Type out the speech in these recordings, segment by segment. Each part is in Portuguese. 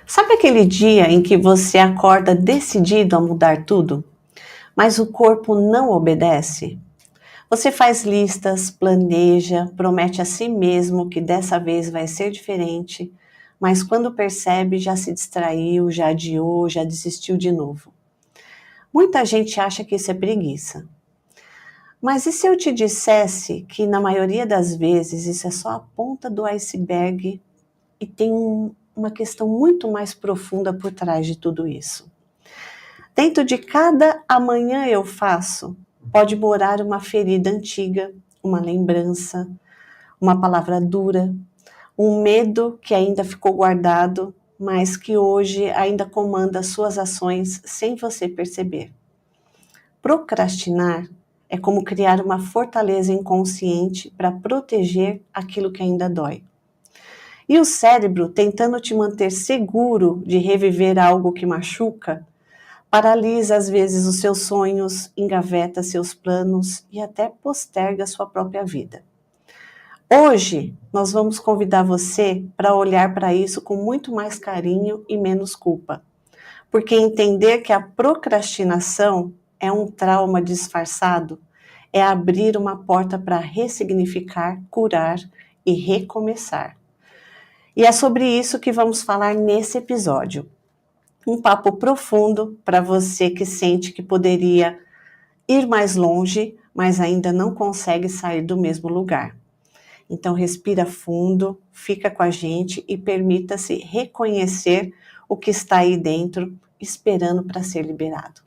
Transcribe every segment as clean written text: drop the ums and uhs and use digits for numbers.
Sabe aquele dia em que você acorda decidido a mudar tudo, mas o corpo não obedece? Você faz listas, planeja, promete a si mesmo que dessa vez vai ser diferente, mas quando percebe já se distraiu, já adiou, já desistiu de novo. Muita gente acha que isso é preguiça. Mas e se eu te dissesse que na maioria das vezes isso é só a ponta do iceberg e tem uma questão muito mais profunda por trás de tudo isso? Dentro de cada amanhã eu faço, pode morar uma ferida antiga, uma lembrança, uma palavra dura, um medo que ainda ficou guardado, mas que hoje ainda comanda suas ações sem você perceber. Procrastinar é como criar uma fortaleza inconsciente para proteger aquilo que ainda dói. E o cérebro, tentando te manter seguro de reviver algo que machuca, paralisa às vezes os seus sonhos, engaveta seus planos e até posterga sua própria vida. Hoje, nós vamos convidar você para olhar para isso com muito mais carinho e menos culpa. Porque entender que a procrastinação é um trauma disfarçado é abrir uma porta para ressignificar, curar e recomeçar. E é sobre isso que vamos falar nesse episódio. Um papo profundo para você que sente que poderia ir mais longe, mas ainda não consegue sair do mesmo lugar. Então respira fundo, fica com a gente e permita-se reconhecer o que está aí dentro, esperando para ser liberado.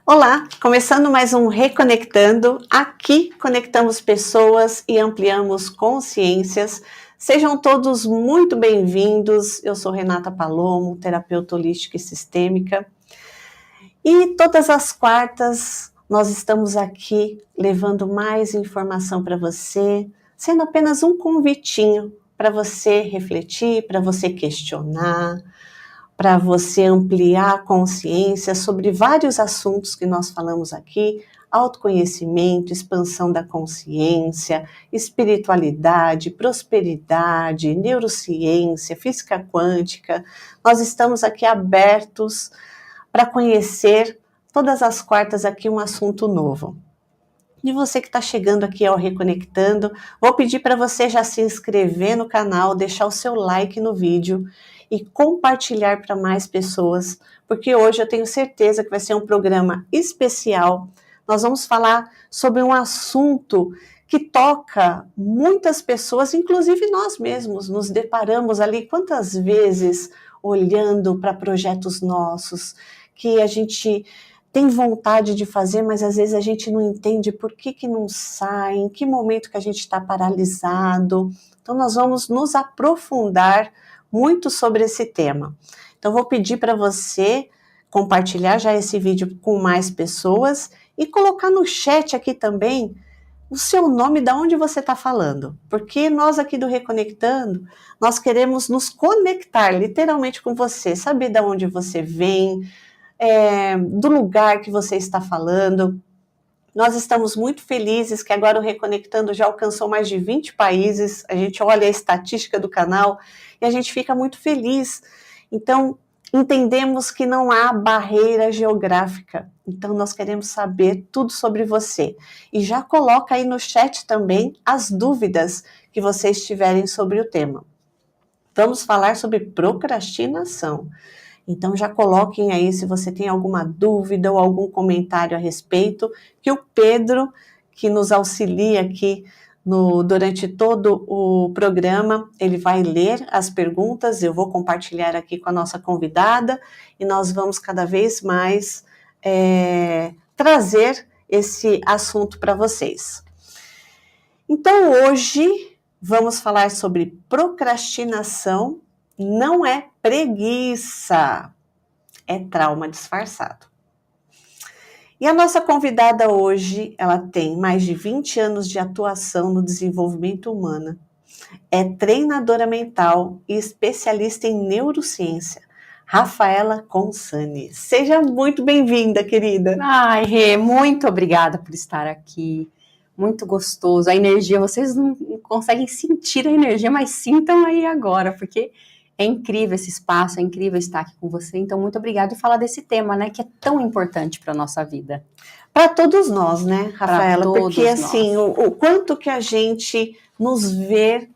Olá, começando mais um Reconectando. Aqui conectamos pessoas e ampliamos consciências. Sejam todos muito bem-vindos. Eu sou Renata Palomo, terapeuta holística e sistêmica. E todas as quartas nós estamos aqui levando mais informação para você, sendo apenas um convitinho para você refletir, para você questionar, para você ampliar a consciência sobre vários assuntos que nós falamos aqui autoconhecimento, expansão da consciência, espiritualidade, prosperidade, neurociência, física quântica. Nós estamos aqui abertos para conhecer todas as quartas aqui um assunto novo. E você que está chegando aqui ao Reconectando, vou pedir para você já se inscrever no canal, deixar o seu like no vídeo e compartilhar para mais pessoas, porque hoje eu tenho certeza que vai ser um programa especial. Nós vamos falar sobre um assunto que toca muitas pessoas, inclusive nós mesmos nos deparamos ali quantas vezes olhando para projetos nossos que a gente tem vontade de fazer, mas às vezes a gente não entende por que não sai, em que momento que a gente está paralisado. Então nós vamos nos aprofundar muito sobre esse tema. Então vou pedir para você compartilhar já esse vídeo com mais pessoas e colocar no chat aqui também o seu nome, de onde você está falando, porque nós aqui do Reconectando, nós queremos nos conectar literalmente com você, saber de onde você vem, do lugar que você está falando. Nós estamos muito felizes que agora o Reconectando já alcançou mais de 20 países, a gente olha a estatística do canal e a gente fica muito feliz. Então, entendemos que não há barreira geográfica, então nós queremos saber tudo sobre você. E já coloca aí no chat também as dúvidas que vocês tiverem sobre o tema. Vamos falar sobre procrastinação. Então já coloquem aí se você tem alguma dúvida ou algum comentário a respeito, que o Pedro, que nos auxilia aqui durante todo o programa, ele vai ler as perguntas, eu vou compartilhar aqui com a nossa convidada e nós vamos cada vez mais trazer esse assunto para vocês. Então hoje vamos falar sobre procrastinação. Não é preguiça, é trauma disfarçado. E a nossa convidada hoje, ela tem mais de 20 anos de atuação no desenvolvimento humano, é treinadora mental e especialista em neurociência, Rafaela Consani. Seja muito bem-vinda, querida. Ai, Rê, muito obrigada por estar aqui. Muito gostoso. A energia, vocês não conseguem sentir a energia, mas sintam aí agora, porque é incrível esse espaço, é incrível estar aqui com você. Então, muito obrigada e falar desse tema, né, que é tão importante para a nossa vida. Para todos nós, né, Rafaela? Porque, assim, o quanto que a gente nos vê,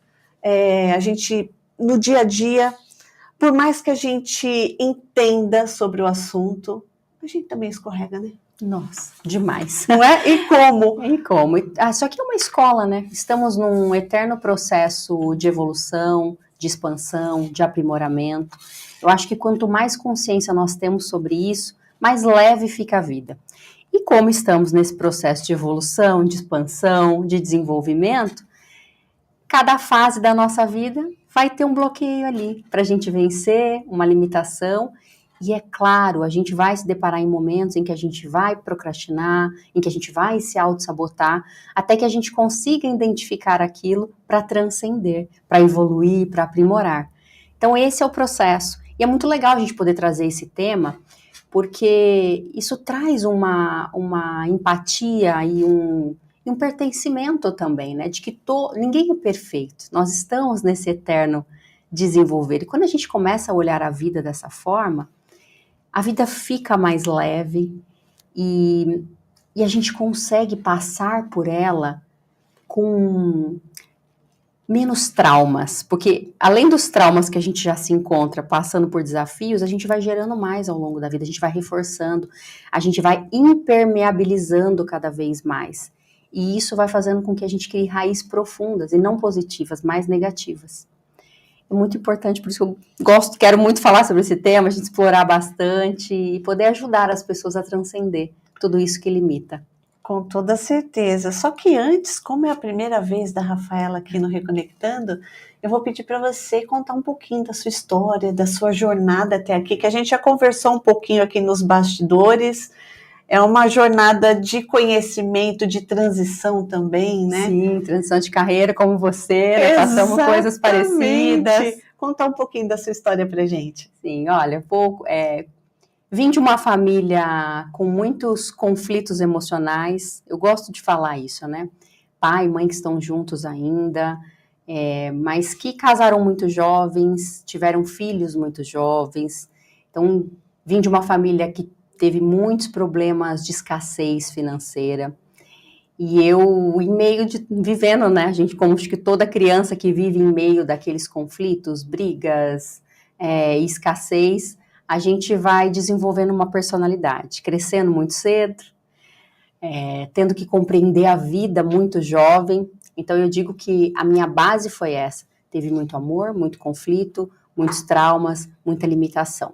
a gente, no dia a dia, por mais que a gente entenda sobre o assunto, a gente também escorrega, né? Nossa, demais. Não é? E como? E como? Só que é uma escola, né? Estamos num eterno processo de evolução, de expansão, de aprimoramento. Eu acho que quanto mais consciência nós temos sobre isso, mais leve fica a vida. E como estamos nesse processo de evolução, de expansão, de desenvolvimento, cada fase da nossa vida vai ter um bloqueio ali para a gente vencer, uma limitação. E é claro, a gente vai se deparar em momentos em que a gente vai procrastinar, em que a gente vai se auto-sabotar, até que a gente consiga identificar aquilo para transcender, para evoluir, para aprimorar. Então esse é o processo. E é muito legal a gente poder trazer esse tema, porque isso traz uma empatia e um pertencimento também, né? De que ninguém é perfeito, nós estamos nesse eterno desenvolver. E quando a gente começa a olhar a vida dessa forma, a vida fica mais leve e a gente consegue passar por ela com menos traumas, porque além dos traumas que a gente já se encontra passando por desafios, a gente vai gerando mais ao longo da vida, a gente vai reforçando, a gente vai impermeabilizando cada vez mais. E isso vai fazendo com que a gente crie raízes profundas e não positivas, mais negativas. É muito importante, por isso que eu quero muito falar sobre esse tema, a gente explorar bastante e poder ajudar as pessoas a transcender tudo isso que limita. Com toda certeza. Só que antes, como é a primeira vez da Rafaela aqui no Reconectando, eu vou pedir para você contar um pouquinho da sua história, da sua jornada até aqui, que a gente já conversou um pouquinho aqui nos bastidores. É uma jornada de conhecimento, de transição também, né? Sim, transição de carreira como você, né? Passamos coisas parecidas. Contar um pouquinho da sua história pra gente. Sim, olha, Vim de uma família com muitos conflitos emocionais. Eu gosto de falar isso, né? Pai e mãe que estão juntos ainda, mas que casaram muito jovens, tiveram filhos muito jovens. Então, vim de uma família que teve muitos problemas de escassez financeira. E eu, vivendo, né, a gente, como acho que toda criança que vive em meio daqueles conflitos, brigas, escassez, a gente vai desenvolvendo uma personalidade, crescendo muito cedo, tendo que compreender a vida muito jovem. Então eu digo que a minha base foi essa. Teve muito amor, muito conflito, muitos traumas, muita limitação.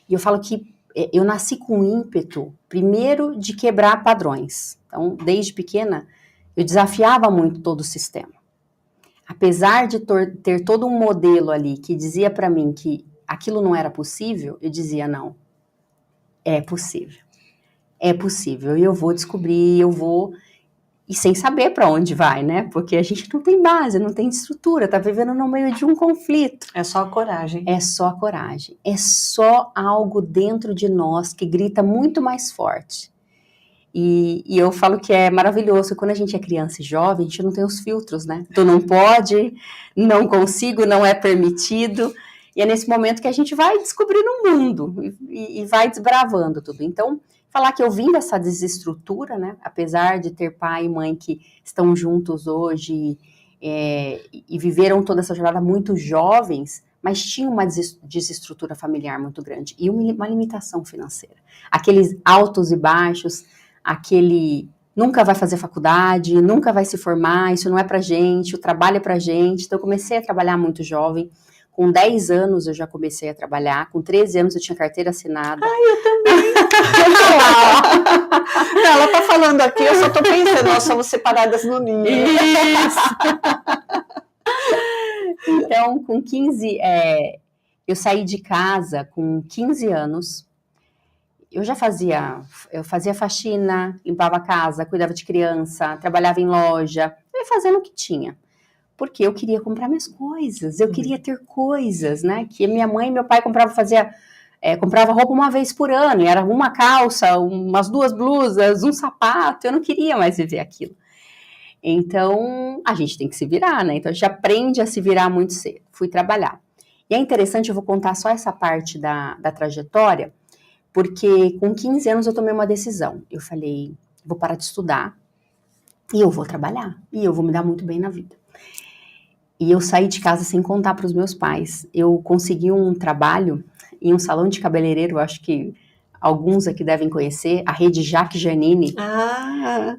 E eu falo que eu nasci com ímpeto, primeiro, de quebrar padrões. Então, desde pequena, eu desafiava muito todo o sistema. Apesar de ter todo um modelo ali que dizia para mim que aquilo não era possível, eu dizia, não, é possível. É possível, e eu vou descobrir, e sem saber para onde vai, né? Porque a gente não tem base, não tem estrutura, tá vivendo no meio de um conflito. É só a coragem. É só a coragem. É só algo dentro de nós que grita muito mais forte. E eu falo que é maravilhoso, quando a gente é criança e jovem, a gente não tem os filtros, né? Tu não pode, não consigo, não é permitido. E é nesse momento que a gente vai descobrindo o mundo e vai desbravando tudo. Então, falar que eu vim dessa desestrutura, né? Apesar de ter pai e mãe que estão juntos hoje e viveram toda essa jornada muito jovens, mas tinha uma desestrutura familiar muito grande e uma limitação financeira. Aqueles altos e baixos, aquele nunca vai fazer faculdade, nunca vai se formar, isso não é pra gente, o trabalho é pra gente. Então eu comecei a trabalhar muito jovem. Com 10 anos eu já comecei a trabalhar, com 13 anos eu tinha carteira assinada. Ai, eu também. Ela tá falando aqui, eu só tô pensando, nós somos separadas no ninho. Isso. Então, com 15, eu saí de casa com 15 anos. Eu fazia faxina, limpava a casa, cuidava de criança, trabalhava em loja, eu ia fazendo o que tinha. Porque eu queria comprar minhas coisas, eu queria ter coisas, né? Que minha mãe e meu pai comprava roupa uma vez por ano, e era uma calça, umas 2 blusas, um sapato, eu não queria mais viver aquilo. Então, a gente tem que se virar, né? Então, a gente aprende a se virar muito cedo. Fui trabalhar. E é interessante, eu vou contar só essa parte da trajetória, porque com 15 anos eu tomei uma decisão. Eu falei, vou parar de estudar e eu vou trabalhar, e eu vou me dar muito bem na vida. E eu saí de casa sem contar para os meus pais. Eu consegui um trabalho em um salão de cabeleireiro, acho que alguns aqui devem conhecer, a rede Jaque Janine.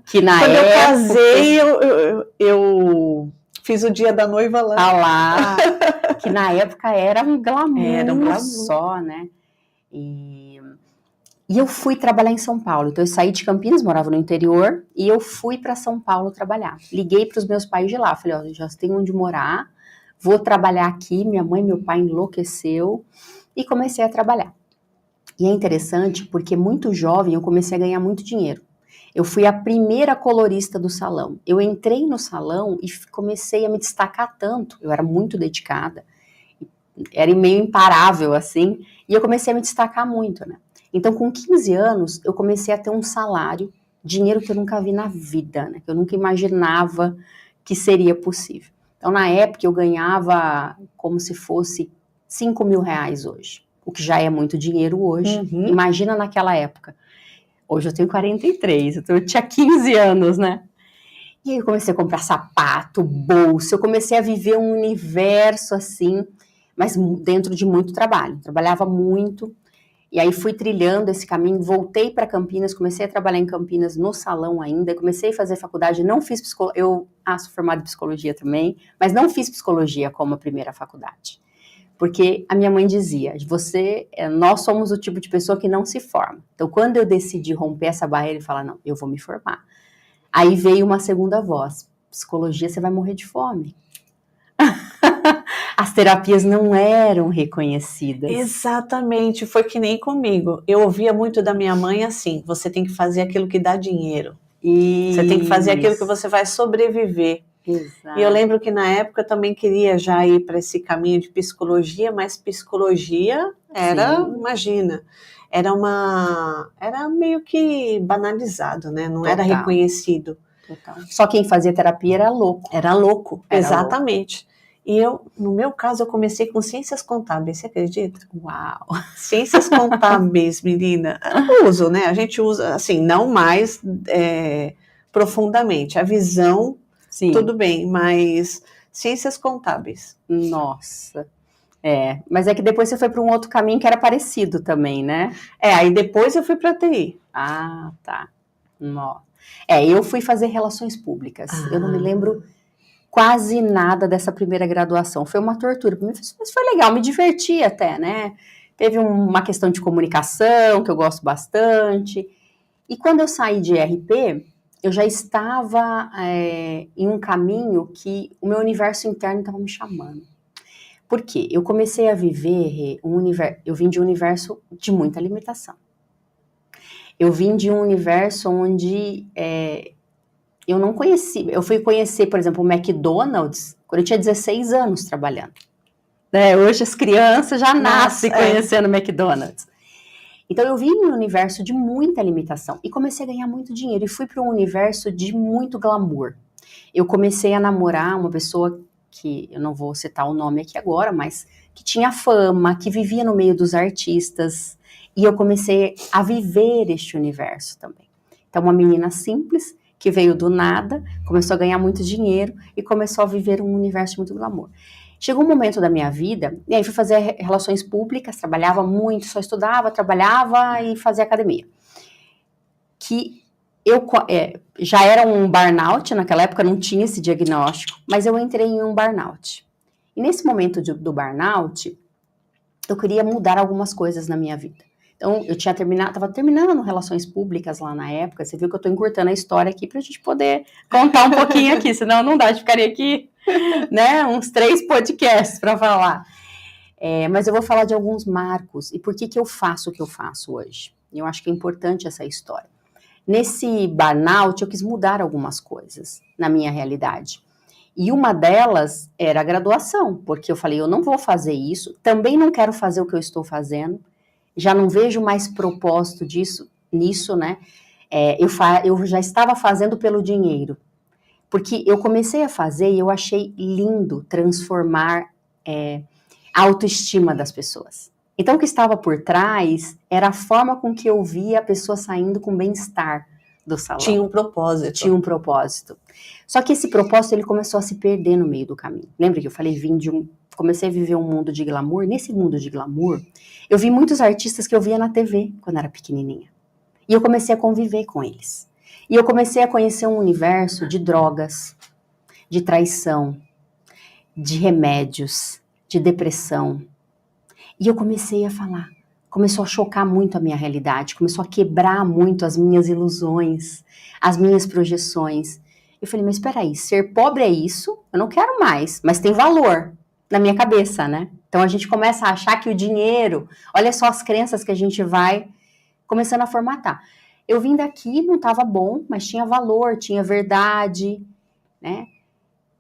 Que na quando época... eu casei, eu fiz o dia da noiva lá. Lá, que na época era um glamour só, né? E eu fui trabalhar em São Paulo. Então eu saí de Campinas, morava no interior, e eu fui para São Paulo trabalhar. Liguei para os meus pais de lá, falei, ó, já tenho onde morar, vou trabalhar aqui. Minha mãe e meu pai enlouqueceu e comecei a trabalhar. E é interessante porque muito jovem eu comecei a ganhar muito dinheiro. Eu fui a primeira colorista do salão. Eu entrei no salão e comecei a me destacar tanto. Eu era muito dedicada, era meio imparável assim, e eu comecei a me destacar muito, né? Então, com 15 anos, eu comecei a ter um salário, dinheiro que eu nunca vi na vida, né? Que eu nunca imaginava que seria possível. Então, na época, eu ganhava como se fosse 5 mil reais hoje, o que já é muito dinheiro hoje. Imagina naquela época. Hoje eu tenho 43, então eu tinha 15 anos, né? E aí eu comecei a comprar sapato, bolsa, eu comecei a viver um universo assim, mas dentro de muito trabalho. Trabalhava muito. E aí fui trilhando esse caminho, voltei para Campinas, comecei a trabalhar em Campinas no salão ainda, comecei a fazer faculdade, não fiz psicologia, eu sou formada em psicologia também, mas não fiz psicologia como a primeira faculdade. Porque a minha mãe dizia, nós somos o tipo de pessoa que não se forma. Então, quando eu decidi romper essa barreira e falar, não, eu vou me formar. Aí veio uma segunda voz, psicologia, você vai morrer de fome. As terapias não eram reconhecidas. Exatamente, foi que nem comigo. Eu ouvia muito da minha mãe assim, você tem que fazer aquilo que dá dinheiro. Você tem que fazer aquilo que você vai sobreviver. E eu Exato. lembro que na época eu também queria já ir para esse caminho de psicologia, mas psicologia era, Sim, imagina, era meio que banalizado, né? Não era total, reconhecido. total. Só quem fazia terapia era louco. Era louco, Era louco. exatamente. E eu, no meu caso, eu comecei com ciências contábeis, você acredita? Uau. Ciências contábeis, menina, eu uso, né? A gente usa, assim, não mais profundamente. A visão, Sim, tudo bem, mas ciências contábeis. nossa. É, mas é que depois você foi para um outro caminho que era parecido também, né? Aí depois eu fui para TI. Ah, tá. Nó. É, eu fui fazer relações públicas. Eu não me Ah, lembro quase nada dessa primeira graduação. Foi uma tortura para mim, mas foi legal, me diverti até, né? Teve uma questão de comunicação que eu gosto bastante. E quando eu saí de RP, eu já estava em um caminho que o meu universo interno estava me chamando. Por quê? Eu comecei a viver um universo. Eu vim de um universo de muita limitação. Eu vim de um universo onde eu não conheci. Eu fui conhecer, por exemplo, o McDonald's quando eu tinha 16 anos trabalhando. Hoje as crianças já nascem conhecendo o McDonald's. Então eu vim em um universo de muita limitação e comecei a ganhar muito dinheiro e fui para um universo de muito glamour. Eu comecei a namorar uma pessoa que eu não vou citar o nome aqui agora, mas que tinha fama, que vivia no meio dos artistas e eu comecei a viver este universo também. Então uma menina simples que veio do nada, começou a ganhar muito dinheiro e começou a viver um universo de muito glamour. Chegou um momento da minha vida, e aí fui fazer relações públicas, trabalhava muito, só estudava, trabalhava e fazia academia. Que eu já era um burnout, naquela época não tinha esse diagnóstico, mas eu entrei em um burnout. E nesse momento do burnout, eu queria mudar algumas coisas na minha vida. Então, eu tinha estava terminando relações públicas lá na época. Você viu que eu estou encurtando a história aqui para a gente poder contar um pouquinho aqui, senão não dá, de ficaria aqui, né, uns 3 podcasts para falar. Mas eu vou falar de alguns marcos e por que eu faço o que eu faço hoje. Eu acho que é importante essa história. Nesse burnout, eu quis mudar algumas coisas na minha realidade. E uma delas era a graduação, porque eu falei, eu não vou fazer isso, também não quero fazer o que eu estou fazendo, já não vejo mais propósito nisso, né? Eu já estava fazendo pelo dinheiro, porque eu comecei a fazer e eu achei lindo transformar a autoestima das pessoas. Então, o que estava por trás era a forma com que eu via a pessoa saindo com bem-estar do salão. tinha um propósito. Tinha um propósito. Só que esse propósito ele começou a se perder no meio do caminho. Lembra que eu falei, comecei a viver um mundo de glamour? Nesse mundo de glamour, eu vi muitos artistas que eu via na TV quando era pequenininha. E eu comecei a conviver com eles. E eu comecei a conhecer um universo de drogas, de traição, de remédios, de depressão. E eu comecei a falar. Começou a chocar muito a minha realidade, começou a quebrar muito as minhas ilusões, as minhas projeções. Eu falei, mas espera aí, ser pobre é isso? Eu não quero mais, mas tem valor na minha cabeça, né? Então a gente começa a achar que o dinheiro, olha só as crenças que a gente vai começando a formatar. Eu vim daqui, não estava bom, mas tinha valor, tinha verdade, né?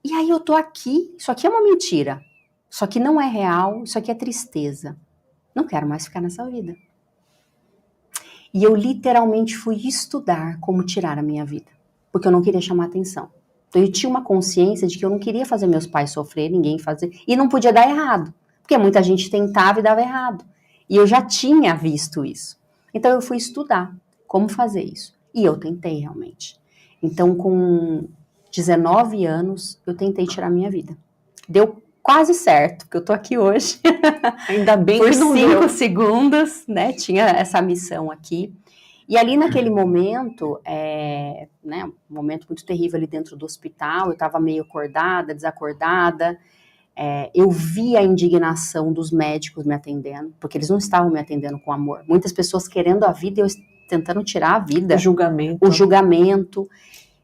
E aí eu tô aqui, isso aqui é uma mentira. Isso aqui não é real, isso aqui é tristeza. Não quero mais ficar nessa vida. E eu literalmente fui estudar como tirar a minha vida, porque eu não queria chamar atenção. Então eu tinha uma consciência de que eu não queria fazer meus pais sofrer, ninguém fazer, e não podia dar errado, porque muita gente tentava e dava errado. E eu já tinha visto isso. Então eu fui estudar como fazer isso. E eu tentei realmente. Então com 19 anos eu tentei tirar a minha vida. Deu quase certo, porque eu tô aqui hoje. Ainda bem Por que não 5 deu. segundos, né? Tinha essa missão aqui. E ali naquele momento, né, um momento muito terrível ali dentro do hospital, eu estava meio acordada, desacordada. Eu vi a indignação dos médicos me atendendo, porque eles não estavam me atendendo com amor. Muitas pessoas querendo a vida e eu tentando tirar a vida. O julgamento. O julgamento.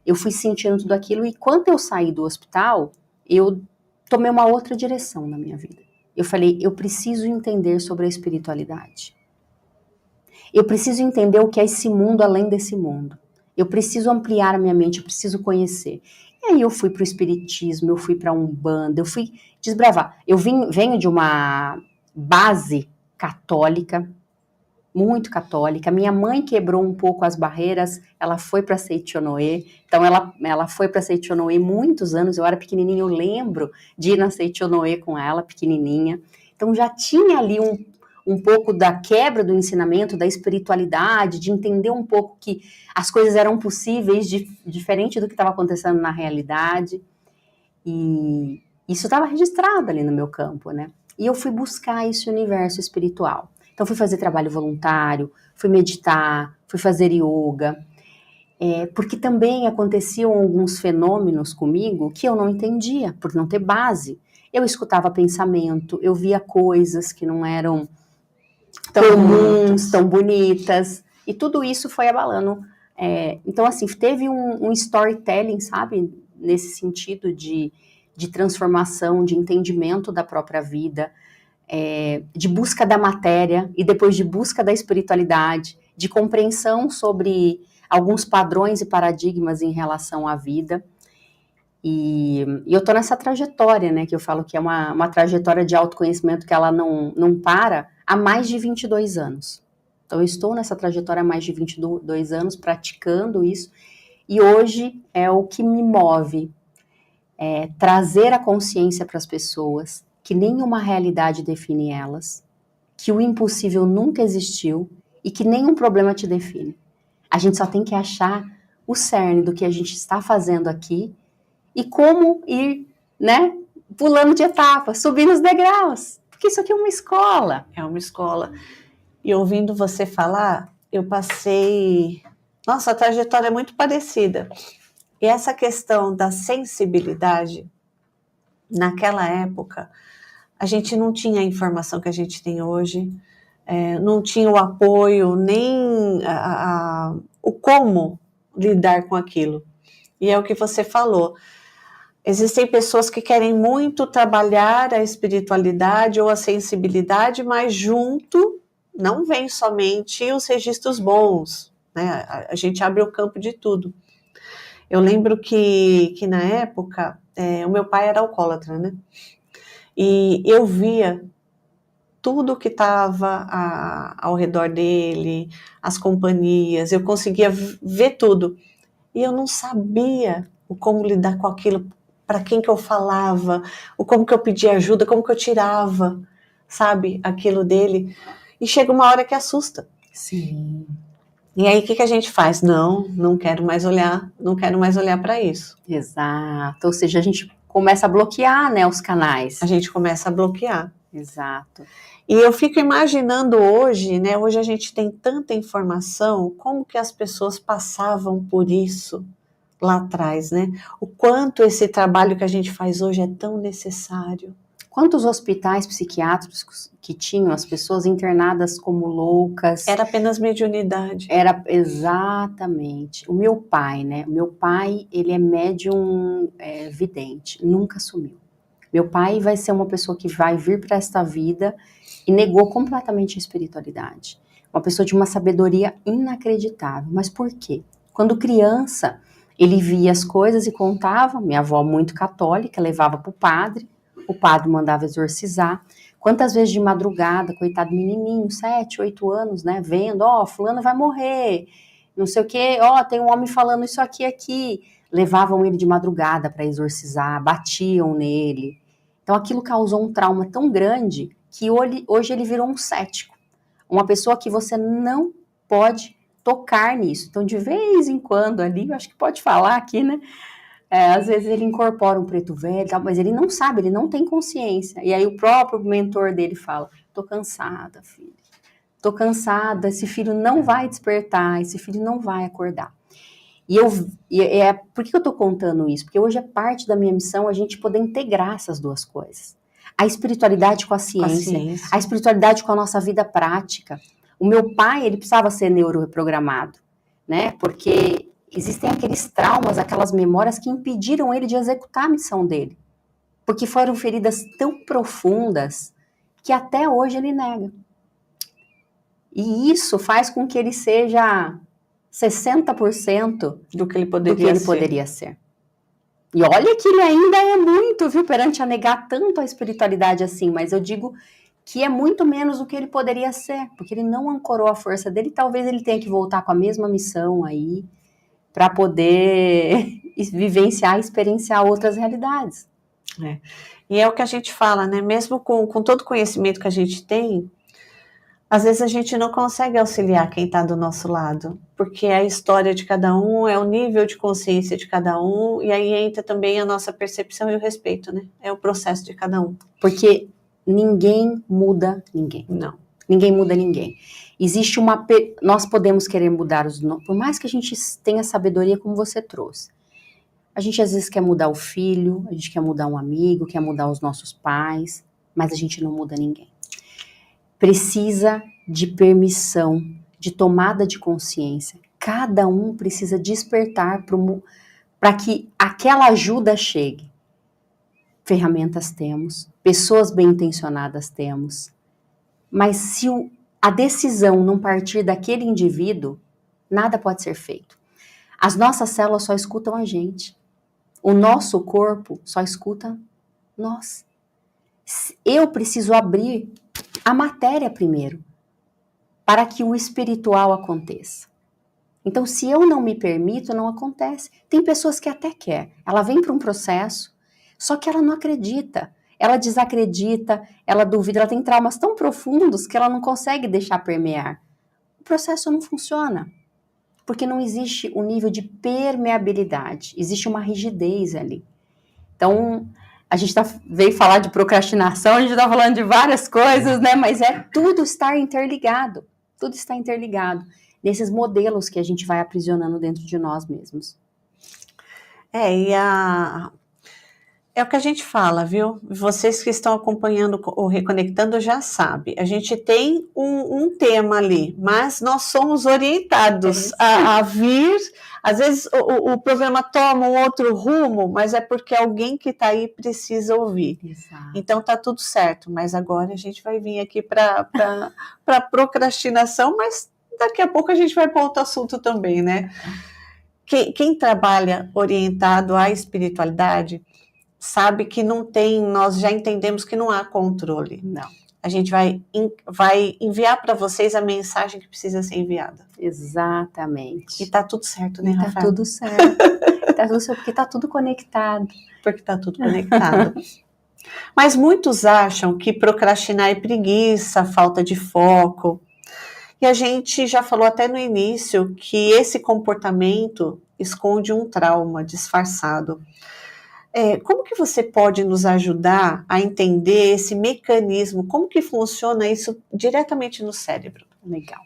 Eu fui sentindo tudo aquilo e quando eu saí do hospital, eu tomei uma outra direção na minha vida. Eu falei, eu preciso entender sobre a espiritualidade. Eu preciso entender o que é esse mundo além desse mundo. Eu preciso ampliar a minha mente, eu preciso conhecer. E aí eu fui para o espiritismo, eu fui para a Umbanda, eu fui desbravar. Venho de uma base católica, muito católica. Minha mãe quebrou um pouco as barreiras, ela foi para Seichonoe, então ela foi para Seichonoe muitos anos, eu era pequenininha, eu lembro de ir na Seichonoe com ela, pequenininha. Então já tinha ali um pouco da quebra do ensinamento, da espiritualidade, de entender um pouco que as coisas eram possíveis, diferente do que estava acontecendo na realidade. E isso estava registrado ali no meu campo, né? E eu fui buscar esse universo espiritual. Então, fui fazer trabalho voluntário, fui meditar, fui fazer yoga, porque também aconteciam alguns fenômenos comigo que eu não entendia, por não ter base. Eu escutava pensamento, eu via coisas que não eram comuns, tão bonitas, e tudo isso foi abalando. Então, assim, teve um storytelling, sabe, nesse sentido de transformação, de entendimento da própria vida, de busca da matéria e depois de busca da espiritualidade, de compreensão sobre alguns padrões e paradigmas em relação à vida. E eu tô nessa trajetória, né, que eu falo que é uma trajetória de autoconhecimento que ela não para há mais de 22 anos. Então, eu estou nessa trajetória há mais de 22 anos praticando isso, e hoje é o que me move, trazer a consciência para as pessoas que nenhuma realidade define elas, que o impossível nunca existiu e que nenhum problema te define. A gente só tem que achar o cerne do que a gente está fazendo aqui e como ir, né, pulando de etapas, subindo os degraus, porque isso aqui é uma escola. É uma escola. E ouvindo você falar, eu passei... Nossa, a trajetória é muito parecida. E essa questão da sensibilidade, naquela época, a gente não tinha a informação que a gente tem hoje, não tinha o apoio, nem o como lidar com aquilo. E é o que você falou. Existem pessoas que querem muito trabalhar a espiritualidade ou a sensibilidade, mas junto não vem somente os registros bons, né? A gente abre o campo de tudo. Eu lembro que na época, o meu pai era alcoólatra, né? E eu via tudo que estava ao redor dele, as companhias, eu conseguia ver tudo. E eu não sabia como lidar com aquilo, para quem que eu falava, como que eu pedia ajuda, como que eu tirava, sabe, aquilo dele. E chega uma hora que assusta. Sim. E aí, o que a gente faz? Não quero mais olhar para isso. Exato. Ou seja, a gente começa a bloquear, né, os canais. A gente começa a bloquear. Exato. E eu fico imaginando hoje, né, hoje a gente tem tanta informação, como que as pessoas passavam por isso lá atrás, né? O quanto esse trabalho que a gente faz hoje é tão necessário. Quantos hospitais psiquiátricos que tinham as pessoas internadas como loucas? Era apenas mediunidade. Era, exatamente. O meu pai, né? O meu pai, ele é médium vidente, nunca sumiu. Meu pai vai ser uma pessoa que vai vir para esta vida e negou completamente a espiritualidade. Uma pessoa de uma sabedoria inacreditável. Mas por quê? Quando criança, ele via as coisas e contava. Minha avó, muito católica, levava para o padre mandava exorcizar. Quantas vezes de madrugada, coitado menininho, 7, 8 anos, né, vendo, fulano vai morrer, não sei o quê, tem um homem falando isso aqui. Levavam ele de madrugada para exorcizar, batiam nele. Então aquilo causou um trauma tão grande que hoje ele virou um cético. Uma pessoa que você não pode tocar nisso. Então, de vez em quando ali, eu acho que pode falar aqui, né? Às vezes ele incorpora um preto velho, mas ele não sabe, ele não tem consciência. E aí o próprio mentor dele fala, tô cansada, filho. Tô cansada, esse filho não vai despertar, esse filho não vai acordar. Por que eu tô contando isso? Porque hoje é parte da minha missão a gente poder integrar essas duas coisas. A espiritualidade com a ciência, a espiritualidade com a nossa vida prática. O meu pai, ele precisava ser neuroreprogramado, né? Porque existem aqueles traumas, aquelas memórias que impediram ele de executar a missão dele. Porque foram feridas tão profundas que até hoje ele nega. E isso faz com que ele seja 60% do que ele poderia ser. E olha que ele ainda é muito, viu, perante a negar tanto a espiritualidade assim, mas eu digo que é muito menos do que ele poderia ser, porque ele não ancorou a força dele, talvez ele tenha que voltar com a mesma missão aí, para poder vivenciar, experienciar outras realidades. É. E é o que a gente fala, né? Mesmo com todo o conhecimento que a gente tem, às vezes a gente não consegue auxiliar quem está do nosso lado, porque é a história de cada um, é o nível de consciência de cada um, e aí entra também a nossa percepção e o respeito, né? É o processo de cada um. Porque ninguém muda ninguém. Não. Ninguém muda ninguém. Existe nós podemos querer mudar por mais que a gente tenha sabedoria como você trouxe. A gente às vezes quer mudar o filho, a gente quer mudar um amigo, quer mudar os nossos pais, mas a gente não muda ninguém. Precisa de permissão, de tomada de consciência. Cada um precisa despertar para que aquela ajuda chegue. Ferramentas temos, pessoas bem intencionadas temos, mas se a decisão não partir daquele indivíduo, nada pode ser feito. As nossas células só escutam a gente. O nosso corpo só escuta nós. Eu preciso abrir a matéria primeiro, para que o espiritual aconteça. Então, se eu não me permito, não acontece. Tem pessoas que até quer. Ela vem para um processo, só que ela não acredita. Ela desacredita, ela duvida, ela tem traumas tão profundos que ela não consegue deixar permear. O processo não funciona, porque não existe um nível de permeabilidade, existe uma rigidez ali. Então, a gente veio falar de procrastinação, a gente está falando de várias coisas, né? Mas tudo está interligado, tudo está interligado nesses modelos que a gente vai aprisionando dentro de nós mesmos. É o que a gente fala, viu? Vocês que estão acompanhando o Reconectando já sabem. A gente tem um tema ali, mas nós somos orientados a vir. Às vezes o programa toma um outro rumo, mas é porque alguém que está aí precisa ouvir. Exato. Então tá tudo certo, mas agora a gente vai vir aqui para procrastinação, mas daqui a pouco a gente vai para outro assunto também, né? Quem trabalha orientado à espiritualidade sabe que não tem, nós já entendemos que não há controle. Não. A gente vai enviar para vocês a mensagem que precisa ser enviada. Exatamente. E tá tudo certo, né, Rafael? Tá tudo certo. Tá tudo certo, porque tá tudo conectado. Porque tá tudo conectado. Mas muitos acham que procrastinar é preguiça, falta de foco. E a gente já falou até no início que esse comportamento esconde um trauma disfarçado. Como que você pode nos ajudar a entender esse mecanismo? Como que funciona isso diretamente no cérebro? Legal.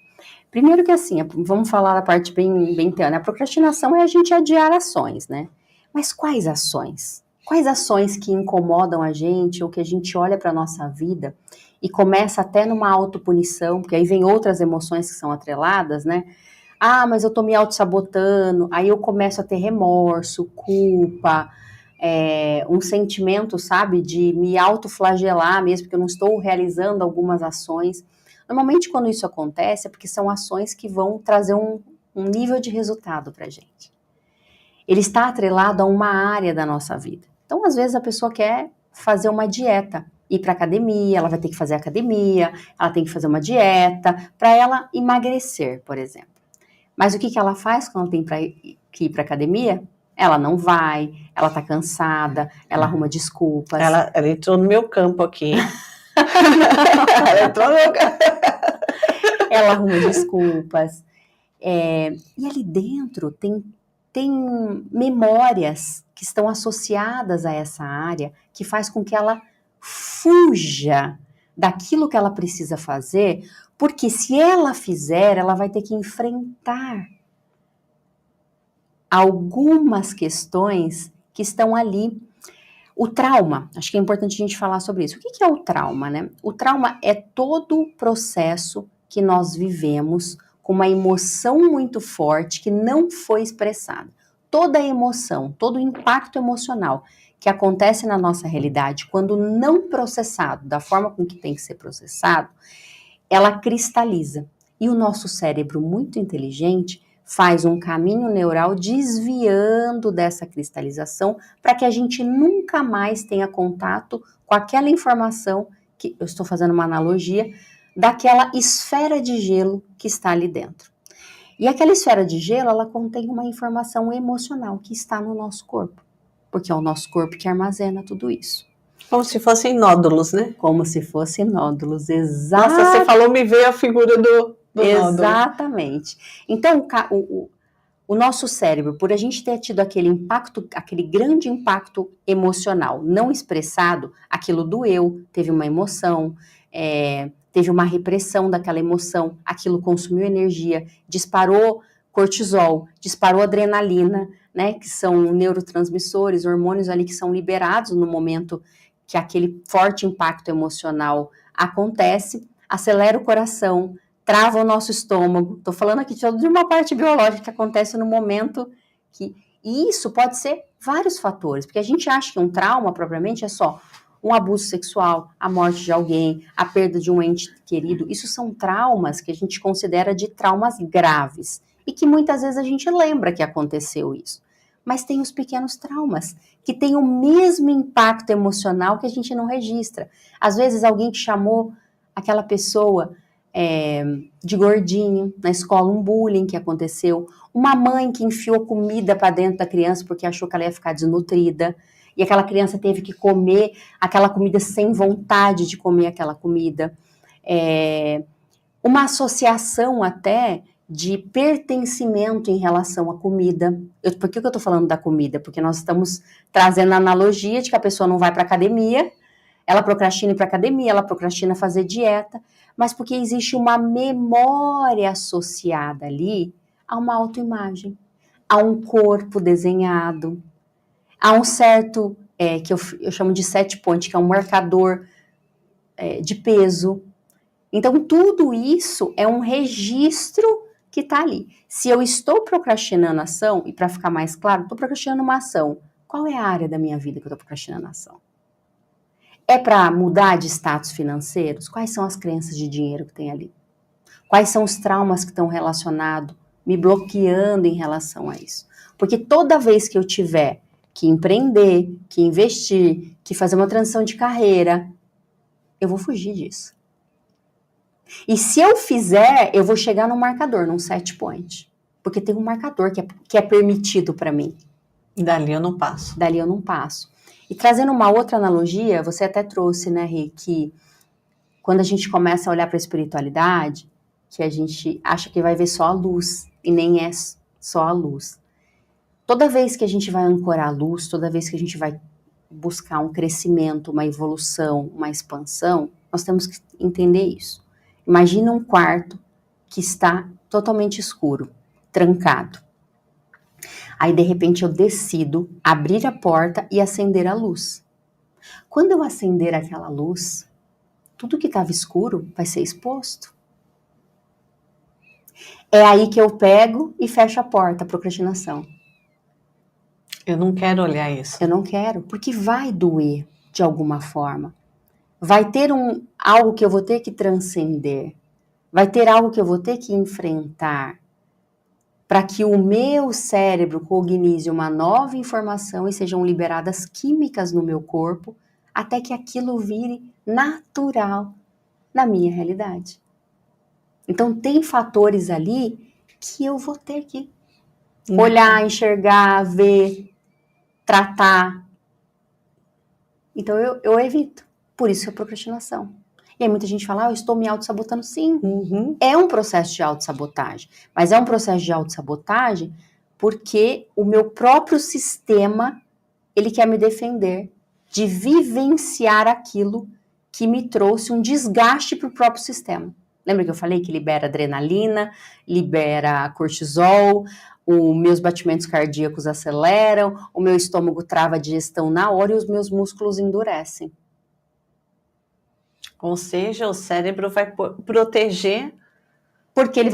Primeiro que assim, vamos falar da parte bem teórica. A procrastinação é a gente adiar ações, né? Mas quais ações? Quais ações que incomodam a gente ou que a gente olha para a nossa vida e começa até numa autopunição, porque aí vem outras emoções que são atreladas, né? Ah, mas eu tô me auto-sabotando, aí eu começo a ter remorso, culpa, um sentimento, sabe, de me autoflagelar mesmo, porque eu não estou realizando algumas ações. Normalmente, quando isso acontece, é porque são ações que vão trazer um nível de resultado pra gente. Ele está atrelado a uma área da nossa vida. Então, às vezes, a pessoa quer fazer uma dieta, ir para academia, ela vai ter que fazer academia, ela tem que fazer uma dieta, para ela emagrecer, por exemplo. Mas o que ela faz quando ela tem que ir para academia? Ela não vai, ela tá cansada, ela arruma desculpas. Ela entrou no meu campo aqui. Ela entrou no meu campo. Ela arruma desculpas. E ali dentro tem memórias que estão associadas a essa área, que faz com que ela fuja daquilo que ela precisa fazer, porque se ela fizer, ela vai ter que enfrentar algumas questões que estão ali. O trauma, acho que é importante a gente falar sobre isso. O que é o trauma, né? O trauma é todo o processo que nós vivemos com uma emoção muito forte que não foi expressada. Toda a emoção, todo o impacto emocional que acontece na nossa realidade, quando não processado da forma com que tem que ser processado, ela cristaliza. E o nosso cérebro muito inteligente faz um caminho neural desviando dessa cristalização para que a gente nunca mais tenha contato com aquela informação, que eu estou fazendo uma analogia, daquela esfera de gelo que está ali dentro. E aquela esfera de gelo, ela contém uma informação emocional que está no nosso corpo, porque é o nosso corpo que armazena tudo isso. Como se fossem nódulos, né? Como se fossem nódulos, Nossa, você falou, me veio a figura do nódulo. Exatamente. Então, o nosso cérebro, por a gente ter tido aquele impacto, aquele grande impacto emocional não expressado, aquilo doeu, teve uma emoção, teve uma repressão daquela emoção, aquilo consumiu energia, disparou cortisol, disparou adrenalina, né, que são neurotransmissores, hormônios ali que são liberados no momento que aquele forte impacto emocional acontece, acelera o coração, trava o nosso estômago. Estou falando aqui de uma parte biológica que acontece no momento que... E isso pode ser vários fatores, porque a gente acha que um trauma, propriamente, é só um abuso sexual, a morte de alguém, a perda de um ente querido. Isso são traumas que a gente considera de traumas graves e que muitas vezes a gente lembra que aconteceu isso. Mas tem os pequenos traumas, que têm o mesmo impacto emocional que a gente não registra. Às vezes alguém que chamou aquela pessoa de gordinho na escola, um bullying que aconteceu, uma mãe que enfiou comida para dentro da criança porque achou que ela ia ficar desnutrida, e aquela criança teve que comer aquela comida sem vontade de comer aquela comida. Uma associação até de pertencimento em relação à comida. Por que eu estou falando da comida? Porque nós estamos trazendo a analogia de que a pessoa não vai para a academia, ela procrastina ir para a academia, ela procrastina fazer dieta, mas porque existe uma memória associada ali a uma autoimagem, a um corpo desenhado, a um certo, que eu chamo de set point, que é um marcador de peso. Então, tudo isso é um registro que está ali. Se eu estou procrastinando a ação, e para ficar mais claro, estou procrastinando uma ação, qual é a área da minha vida que eu estou procrastinando a ação? É para mudar de status financeiros? Quais são as crenças de dinheiro que tem ali? Quais são os traumas que estão relacionados, me bloqueando em relação a isso? Porque toda vez que eu tiver que empreender, que investir, que fazer uma transição de carreira, eu vou fugir disso. E se eu fizer, eu vou chegar num marcador, num set point. Porque tem um marcador que é permitido para mim. Dali eu não passo. Dali eu não passo. E trazendo uma outra analogia, você até trouxe, né, Rê, que quando a gente começa a olhar para a espiritualidade, que a gente acha que vai ver só a luz, e nem é só a luz. Toda vez que a gente vai ancorar a luz, toda vez que a gente vai buscar um crescimento, uma evolução, uma expansão, nós temos que entender isso. Imagina um quarto que está totalmente escuro, trancado. Aí, de repente, eu decido abrir a porta e acender a luz. Quando eu acender aquela luz, tudo que estava escuro vai ser exposto. É aí que eu pego e fecho a porta, a procrastinação. Eu não quero olhar isso. Eu não quero, porque vai doer de alguma forma. Vai ter algo que eu vou ter que transcender. Vai ter algo que eu vou ter que enfrentar para que o meu cérebro cognize uma nova informação e sejam liberadas químicas no meu corpo até que aquilo vire natural na minha realidade. Então, tem fatores ali que eu vou ter que olhar, enxergar, ver, tratar. Então, eu evito. Por isso a procrastinação. E aí muita gente fala, eu estou me autossabotando. Sim, é um processo de autossabotagem. Mas é um processo de autossabotagem porque o meu próprio sistema, ele quer me defender de vivenciar aquilo que me trouxe um desgaste para o próprio sistema. Lembra que eu falei que libera adrenalina, libera cortisol, os meus batimentos cardíacos aceleram, o meu estômago trava a digestão na hora e os meus músculos endurecem. Ou seja, o cérebro vai proteger. Porque ele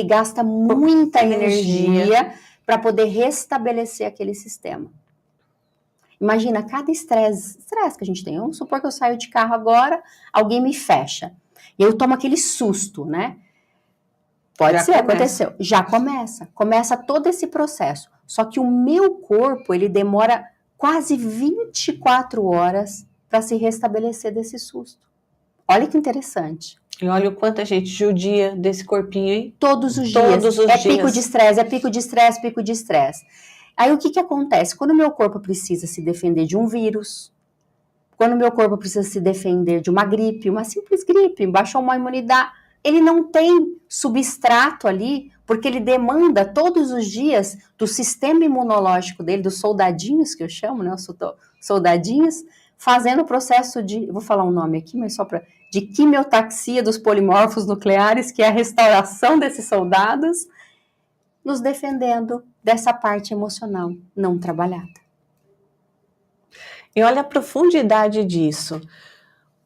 gasta muita energia para poder restabelecer aquele sistema. Imagina, cada estresse que a gente tem. Vamos supor que eu saio de carro agora, alguém me fecha. E eu tomo aquele susto, né? Pode ser, aconteceu. Já começa todo esse processo. Só que o meu corpo, ele demora quase 24 horas para se restabelecer desse susto. Olha que interessante. E olha o quanto a gente judia desse corpinho, hein? Todos os dias. Pico de estresse, pico de estresse. Aí o que acontece? Quando o meu corpo precisa se defender de um vírus, quando o meu corpo precisa se defender de uma gripe, uma simples gripe, baixou uma imunidade, ele não tem substrato ali, porque ele demanda todos os dias do sistema imunológico dele, dos soldadinhos que eu chamo, né, os soldadinhos, fazendo o processo de, vou falar um nome aqui, mas só para, de quimiotaxia dos polimorfos nucleares, que é a restauração desses soldados, nos defendendo dessa parte emocional não trabalhada. E olha a profundidade disso,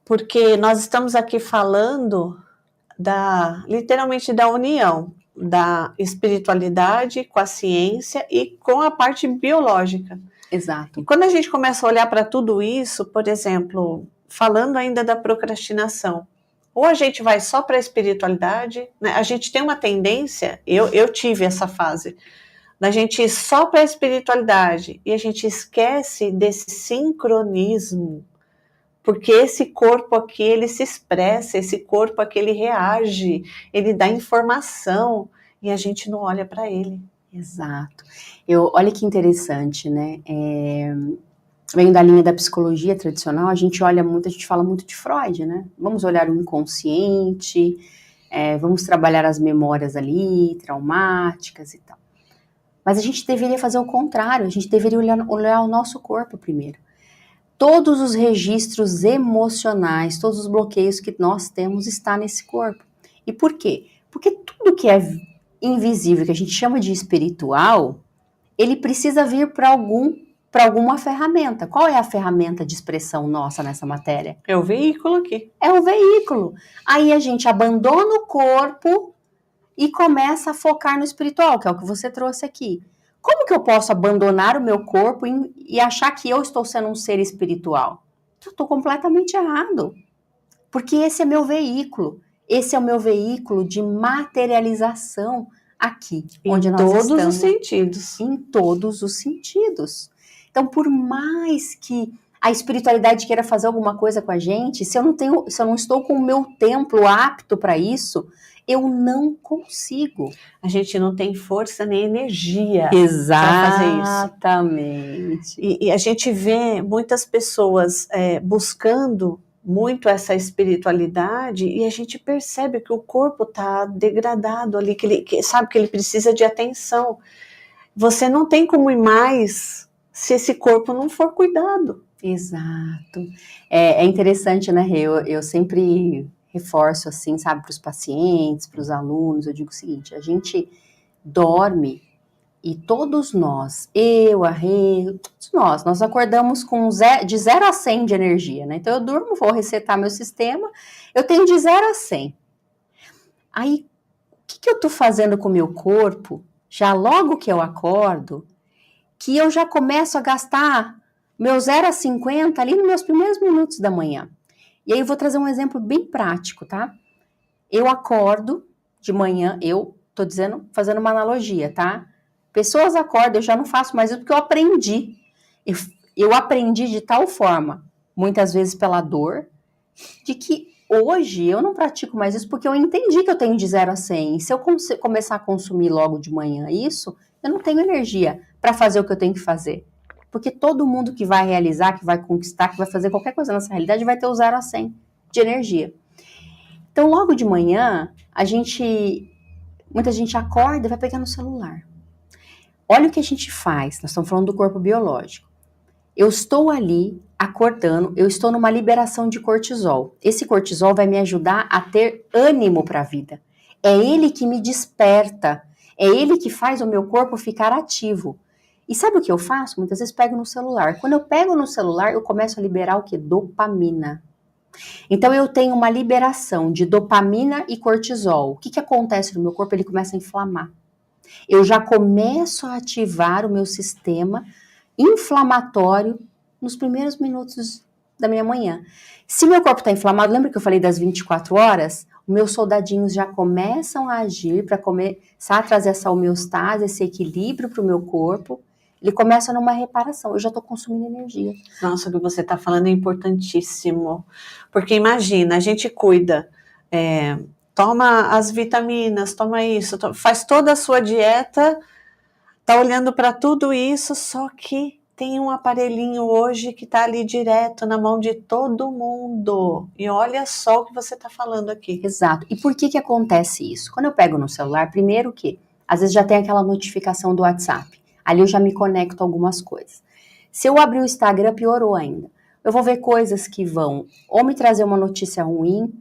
porque nós estamos aqui falando literalmente da união da espiritualidade com a ciência e com a parte biológica. Exato. E quando a gente começa a olhar para tudo isso, por exemplo, falando ainda da procrastinação, ou a gente vai só para a espiritualidade, né? A gente tem uma tendência, eu tive essa fase, da gente ir só para a espiritualidade e a gente esquece desse sincronismo, porque esse corpo aqui, ele se expressa, esse corpo aqui, ele reage, ele dá informação e a gente não olha para ele. Exato. Olha que interessante, né? Vem da linha da psicologia tradicional, a gente fala muito de Freud, né? Vamos olhar o inconsciente, vamos trabalhar as memórias ali, traumáticas e tal. Mas a gente deveria fazer o contrário, a gente deveria olhar o nosso corpo primeiro. Todos os registros emocionais, todos os bloqueios que nós temos está nesse corpo. E por quê? Porque tudo que é invisível, que a gente chama de espiritual, ele precisa vir para alguma ferramenta. Qual é a ferramenta de expressão nossa nessa matéria? É o veículo aqui. É o veículo. Aí a gente abandona o corpo e começa a focar no espiritual, que é o que você trouxe aqui. Como que eu posso abandonar o meu corpo e achar que eu estou sendo um ser espiritual? Eu estou completamente errado. Porque esse é meu veículo. Esse é o meu veículo de materialização aqui, onde nós estamos. Em todos os sentidos. Em todos os sentidos. Então, por mais que a espiritualidade queira fazer alguma coisa com a gente, se eu não estou com o meu templo apto para isso, eu não consigo. A gente não tem força nem energia para fazer isso. Exatamente. E a gente vê muitas pessoas buscando muito essa espiritualidade e a gente percebe que o corpo está degradado ali, sabe que ele precisa de atenção. Você não tem como ir mais se esse corpo não for cuidado. Exato. É interessante, né, Rê? Eu sempre reforço, assim, sabe, para os pacientes, para os alunos, eu digo o seguinte, a gente dorme e todos nós, eu, a Rê, todos nós acordamos de 0 a 100 de energia, né? Então eu durmo, vou resetar meu sistema, eu tenho de 0 a 100. Aí, o que eu tô fazendo com o meu corpo, já logo que eu acordo, que eu já começo a gastar meu 0 a 50 ali nos meus primeiros minutos da manhã. E aí eu vou trazer um exemplo bem prático, tá? Eu acordo de manhã, eu tô fazendo uma analogia, tá? Pessoas acordam, eu já não faço mais isso porque eu aprendi. Eu aprendi de tal forma, muitas vezes pela dor, de que hoje eu não pratico mais isso porque eu entendi que eu tenho de 0 a 100. E se eu começar a consumir logo de manhã isso, eu não tenho energia para fazer o que eu tenho que fazer. Porque todo mundo que vai realizar, que vai conquistar, que vai fazer qualquer coisa nessa realidade, vai ter o 0 a 100 de energia. Então, logo de manhã, muita gente acorda e vai pegar no celular. Olha o que a gente faz, nós estamos falando do corpo biológico. Eu estou ali, acordando, eu estou numa liberação de cortisol. Esse cortisol vai me ajudar a ter ânimo para a vida. É ele que me desperta, é ele que faz o meu corpo ficar ativo. E sabe o que eu faço? Muitas vezes pego no celular. Quando eu pego no celular, eu começo a liberar o quê? Dopamina. Então eu tenho uma liberação de dopamina e cortisol. O que acontece no meu corpo? Ele começa a inflamar. Eu já começo a ativar o meu sistema inflamatório nos primeiros minutos da minha manhã. Se meu corpo está inflamado, lembra que eu falei das 24 horas? meus soldadinhos já começam a agir para começar a trazer essa homeostase, esse equilíbrio para o meu corpo. Ele começa numa reparação, eu já estou consumindo energia. Nossa, o que você está falando é importantíssimo. Porque imagina, a gente cuida, toma as vitaminas, toma isso, faz toda a sua dieta, tá olhando para tudo isso, só que tem um aparelhinho hoje que está ali direto na mão de todo mundo. E olha só o que você está falando aqui. Exato. E por que acontece isso? Quando eu pego no celular, primeiro que, às vezes já tem aquela notificação do WhatsApp. Ali eu já me conecto a algumas coisas. Se eu abrir o Instagram, piorou ainda. Eu vou ver coisas que vão ou me trazer uma notícia ruim,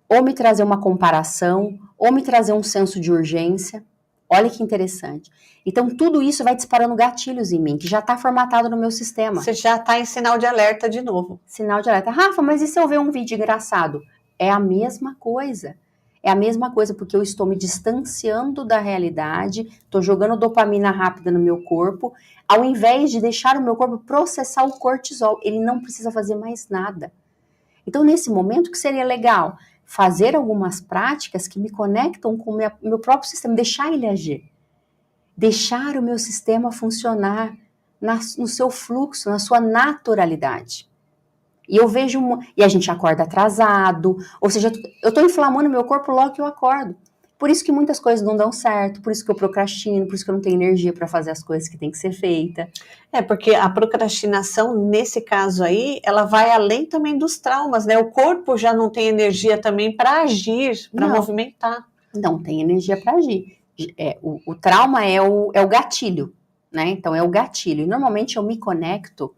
ou me trazer uma comparação, ou me trazer um senso de urgência. Olha que interessante. Então, tudo isso vai disparando gatilhos em mim, que já está formatado no meu sistema. Você já está em sinal de alerta de novo. Sinal de alerta. Rafa, mas e se eu ver um vídeo engraçado? É a mesma coisa. É a mesma coisa, porque eu estou me distanciando da realidade, estou jogando dopamina rápida no meu corpo, ao invés de deixar o meu corpo processar o cortisol. Ele não precisa fazer mais nada. Então, nesse momento, o que seria legal? Fazer algumas práticas que me conectam com o meu próprio sistema, deixar ele agir. Deixar o meu sistema funcionar no seu fluxo, na sua naturalidade. E eu vejo, e a gente acorda atrasado, ou seja, eu estou inflamando meu corpo logo que eu acordo. Por isso que muitas coisas não dão certo, por isso que eu procrastino, por isso que eu não tenho energia para fazer as coisas que tem que ser feita. Porque a procrastinação, nesse caso aí, ela vai além também dos traumas, né? O corpo já não tem energia também para agir, para movimentar. Não tem energia para agir. O trauma é o gatilho, né? Então é o gatilho. E normalmente eu me conecto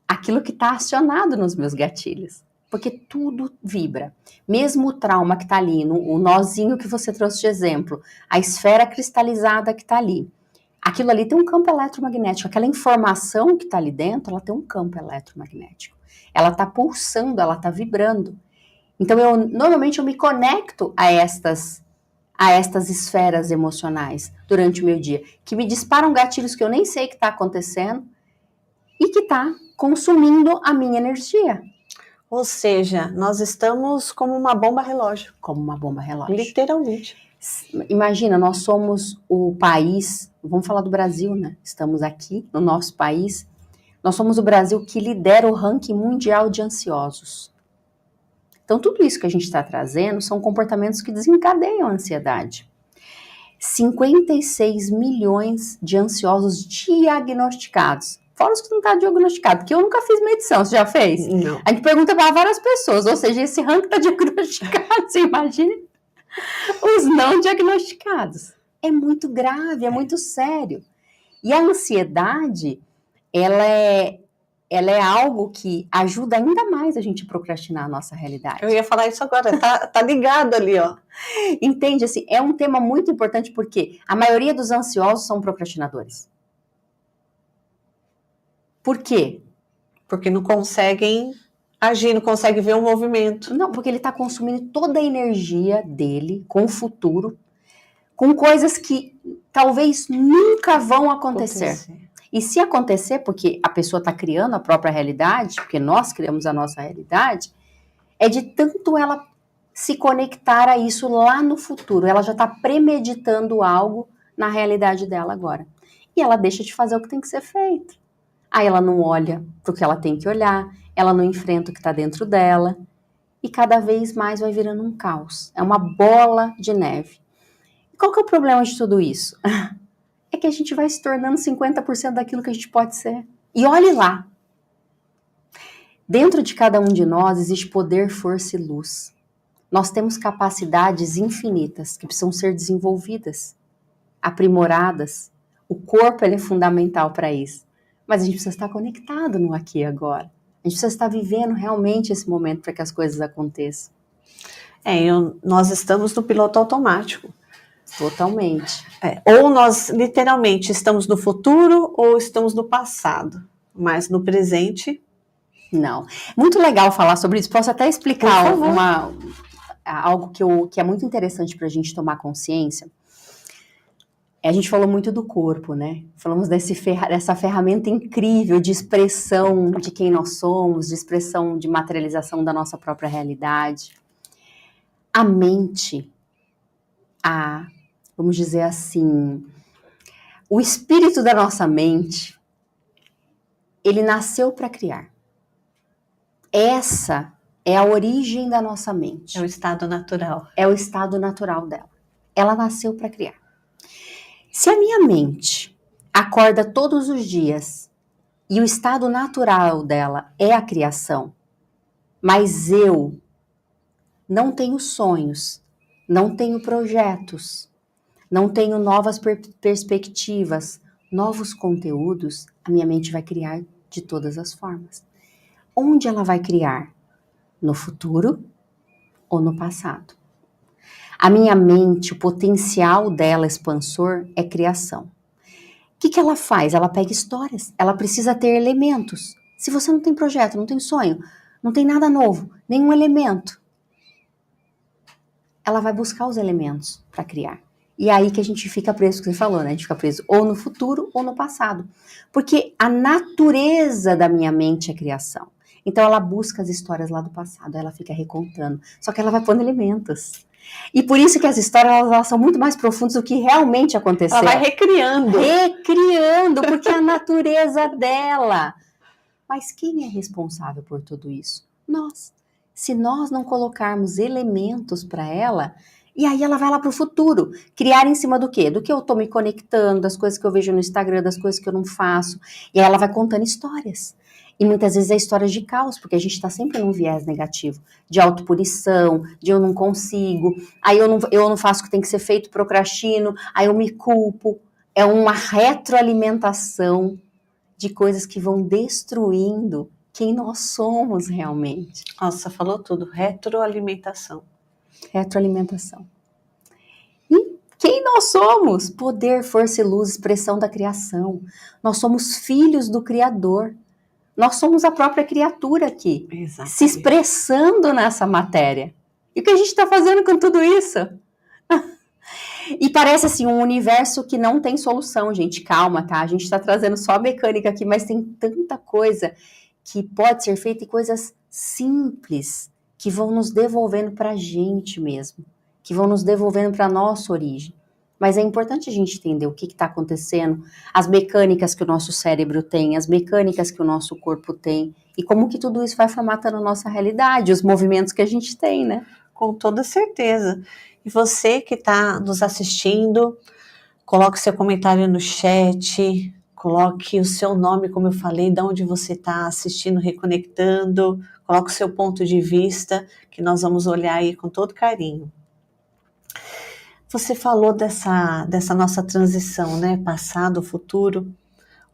àquilo que está acionado nos meus gatilhos. Porque tudo vibra. Mesmo o trauma que está ali, o nozinho que você trouxe de exemplo, a esfera cristalizada que está ali. Aquilo ali tem um campo eletromagnético. Aquela informação que está ali dentro, ela tem um campo eletromagnético. Ela está pulsando, ela está vibrando. Então, normalmente eu me conecto a estas esferas emocionais durante o meu dia, que me disparam gatilhos que eu nem sei que está acontecendo e que está consumindo a minha energia. Ou seja, nós estamos como uma bomba relógio. Como uma bomba relógio. Literalmente. Imagina, nós somos o país, vamos falar do Brasil, né? Estamos aqui no nosso país. Nós somos o Brasil que lidera o ranking mundial de ansiosos. Então, tudo isso que a gente está trazendo são comportamentos que desencadeiam a ansiedade. 56 milhões de ansiosos diagnosticados. Fora os que não estão diagnosticados, porque eu nunca fiz medição, você já fez? Não. A gente pergunta para várias pessoas, ou seja, esse ranking está diagnosticado, você imagina? Os não diagnosticados. É muito grave, é muito sério. E a ansiedade, ela é algo que ajuda ainda mais a gente a procrastinar a nossa realidade. Eu ia falar isso agora, tá ligado ali, ó. Entende? Assim, é um tema muito importante porque a maioria dos ansiosos são procrastinadores. Por quê? Porque não conseguem agir, não conseguem ver o movimento. Não, porque ele está consumindo toda a energia dele com o futuro, com coisas que talvez nunca vão acontecer. E se acontecer, porque a pessoa está criando a própria realidade, porque nós criamos a nossa realidade, é de tanto ela se conectar a isso lá no futuro. Ela já está premeditando algo na realidade dela agora. E ela deixa de fazer o que tem que ser feito. Aí ela não olha para o que ela tem que olhar, ela não enfrenta o que está dentro dela. E cada vez mais vai virando um caos. É uma bola de neve. E qual que é o problema de tudo isso? É que a gente vai se tornando 50% daquilo que a gente pode ser. E olhe lá. Dentro de cada um de nós existe poder, força e luz. Nós temos capacidades infinitas que precisam ser desenvolvidas, aprimoradas. O corpo ele é fundamental para isso. Mas a gente precisa estar conectado no aqui e agora. A gente precisa estar vivendo realmente esse momento para que as coisas aconteçam. Nós estamos no piloto automático. Totalmente. Ou nós literalmente estamos no futuro ou estamos no passado. Mas no presente... Não. Muito legal falar sobre isso. Posso até explicar algo que é muito interessante para a gente tomar consciência. A gente falou muito do corpo, né? Falamos dessa ferramenta incrível de expressão de quem nós somos, de expressão de materialização da nossa própria realidade. A mente, vamos dizer assim, o espírito da nossa mente, ele nasceu para criar. Essa é a origem da nossa mente. É o estado natural. É o estado natural dela. Ela nasceu para criar. Se a minha mente acorda todos os dias e o estado natural dela é a criação, mas eu não tenho sonhos, não tenho projetos, não tenho novas perspectivas, novos conteúdos, a minha mente vai criar de todas as formas. Onde ela vai criar? No futuro ou no passado? A minha mente, o potencial dela expansor é criação. O que ela faz? Ela pega histórias, ela precisa ter elementos. Se você não tem projeto, não tem sonho, não tem nada novo, nenhum elemento, ela vai buscar os elementos para criar. E é aí que a gente fica preso, que você falou, né? A gente fica preso ou no futuro ou no passado. Porque a natureza da minha mente é criação. Então ela busca as histórias lá do passado, ela fica recontando. Só que ela vai pondo elementos. E por isso que as histórias elas são muito mais profundas do que realmente aconteceu. Ela vai recriando. Recriando, porque é a natureza dela. Mas quem é responsável por tudo isso? Nós. Se nós não colocarmos elementos para ela, e aí ela vai lá para o futuro, criar em cima do quê? Do que eu estou me conectando, das coisas que eu vejo no Instagram, das coisas que eu não faço. E aí ela vai contando histórias. E muitas vezes é histórias de caos, porque a gente está sempre num viés negativo, de autopunição, de eu não consigo, aí eu não faço o que tem que ser feito, procrastino, aí eu me culpo. É uma retroalimentação de coisas que vão destruindo quem nós somos realmente. Nossa, falou tudo. Retroalimentação. Retroalimentação. E quem nós somos? Poder, força e luz, expressão da criação. Nós somos filhos do Criador. Nós somos a própria criatura aqui, Exatamente. se expressando nessa matéria. E o que a gente está fazendo com tudo isso? E parece assim um universo que não tem solução, gente. Calma, tá? A gente está trazendo só a mecânica aqui, mas tem tanta coisa que pode ser feita e coisas simples que vão nos devolvendo para a gente mesmo, que vão nos devolvendo para a nossa origem. Mas é importante a gente entender o que está acontecendo, as mecânicas que o nosso cérebro tem, as mecânicas que o nosso corpo tem, e como que tudo isso vai formatando a nossa realidade, os movimentos que a gente tem, né? Com toda certeza. E você que está nos assistindo, coloque seu comentário no chat, coloque o seu nome, como eu falei, de onde você está assistindo, reconectando, coloque o seu ponto de vista, que nós vamos olhar aí com todo carinho. Você falou dessa nossa transição, né? Passado, futuro.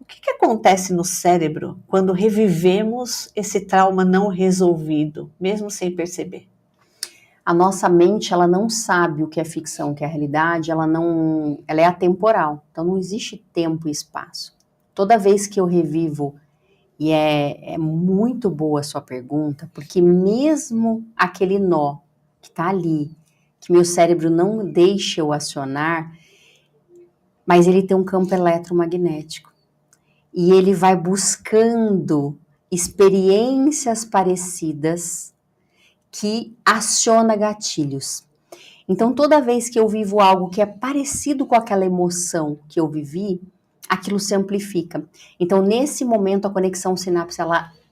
O que acontece no cérebro quando revivemos esse trauma não resolvido, mesmo sem perceber? A nossa mente, ela não sabe o que é ficção, o que é realidade, ela é atemporal. Então não existe tempo e espaço. Toda vez que eu revivo, e é muito boa a sua pergunta, porque mesmo aquele nó que está ali, que meu cérebro não deixa eu acionar, mas ele tem um campo eletromagnético. E ele vai buscando experiências parecidas que aciona gatilhos. Então, toda vez que eu vivo algo que é parecido com aquela emoção que eu vivi, aquilo se amplifica. Então, nesse momento, a conexão sinapse,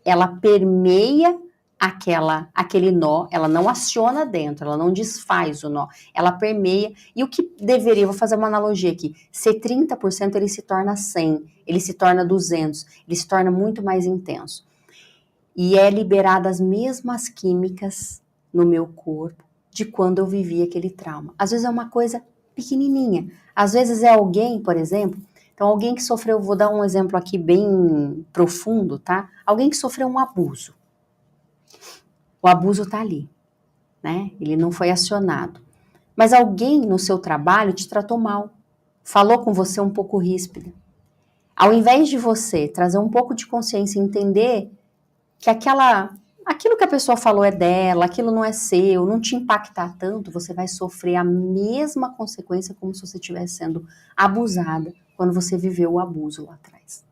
ela permeia aquele nó, ela não aciona dentro, ela não desfaz o nó, ela permeia, e o que deveria, vou fazer uma analogia aqui, ser 30%, ele se torna 100, ele se torna 200, ele se torna muito mais intenso. E é liberada as mesmas químicas no meu corpo de quando eu vivi aquele trauma. Às vezes é uma coisa pequenininha, às vezes é alguém, por exemplo, então alguém que sofreu, vou dar um exemplo aqui bem profundo, tá? Alguém que sofreu um abuso. O abuso tá ali, né? Ele não foi acionado. Mas alguém no seu trabalho te tratou mal, falou com você um pouco ríspida. Ao invés de você trazer um pouco de consciência e entender que aquilo que a pessoa falou é dela, aquilo não é seu, não te impactar tanto, você vai sofrer a mesma consequência como se você estivesse sendo abusada quando você viveu o abuso lá atrás.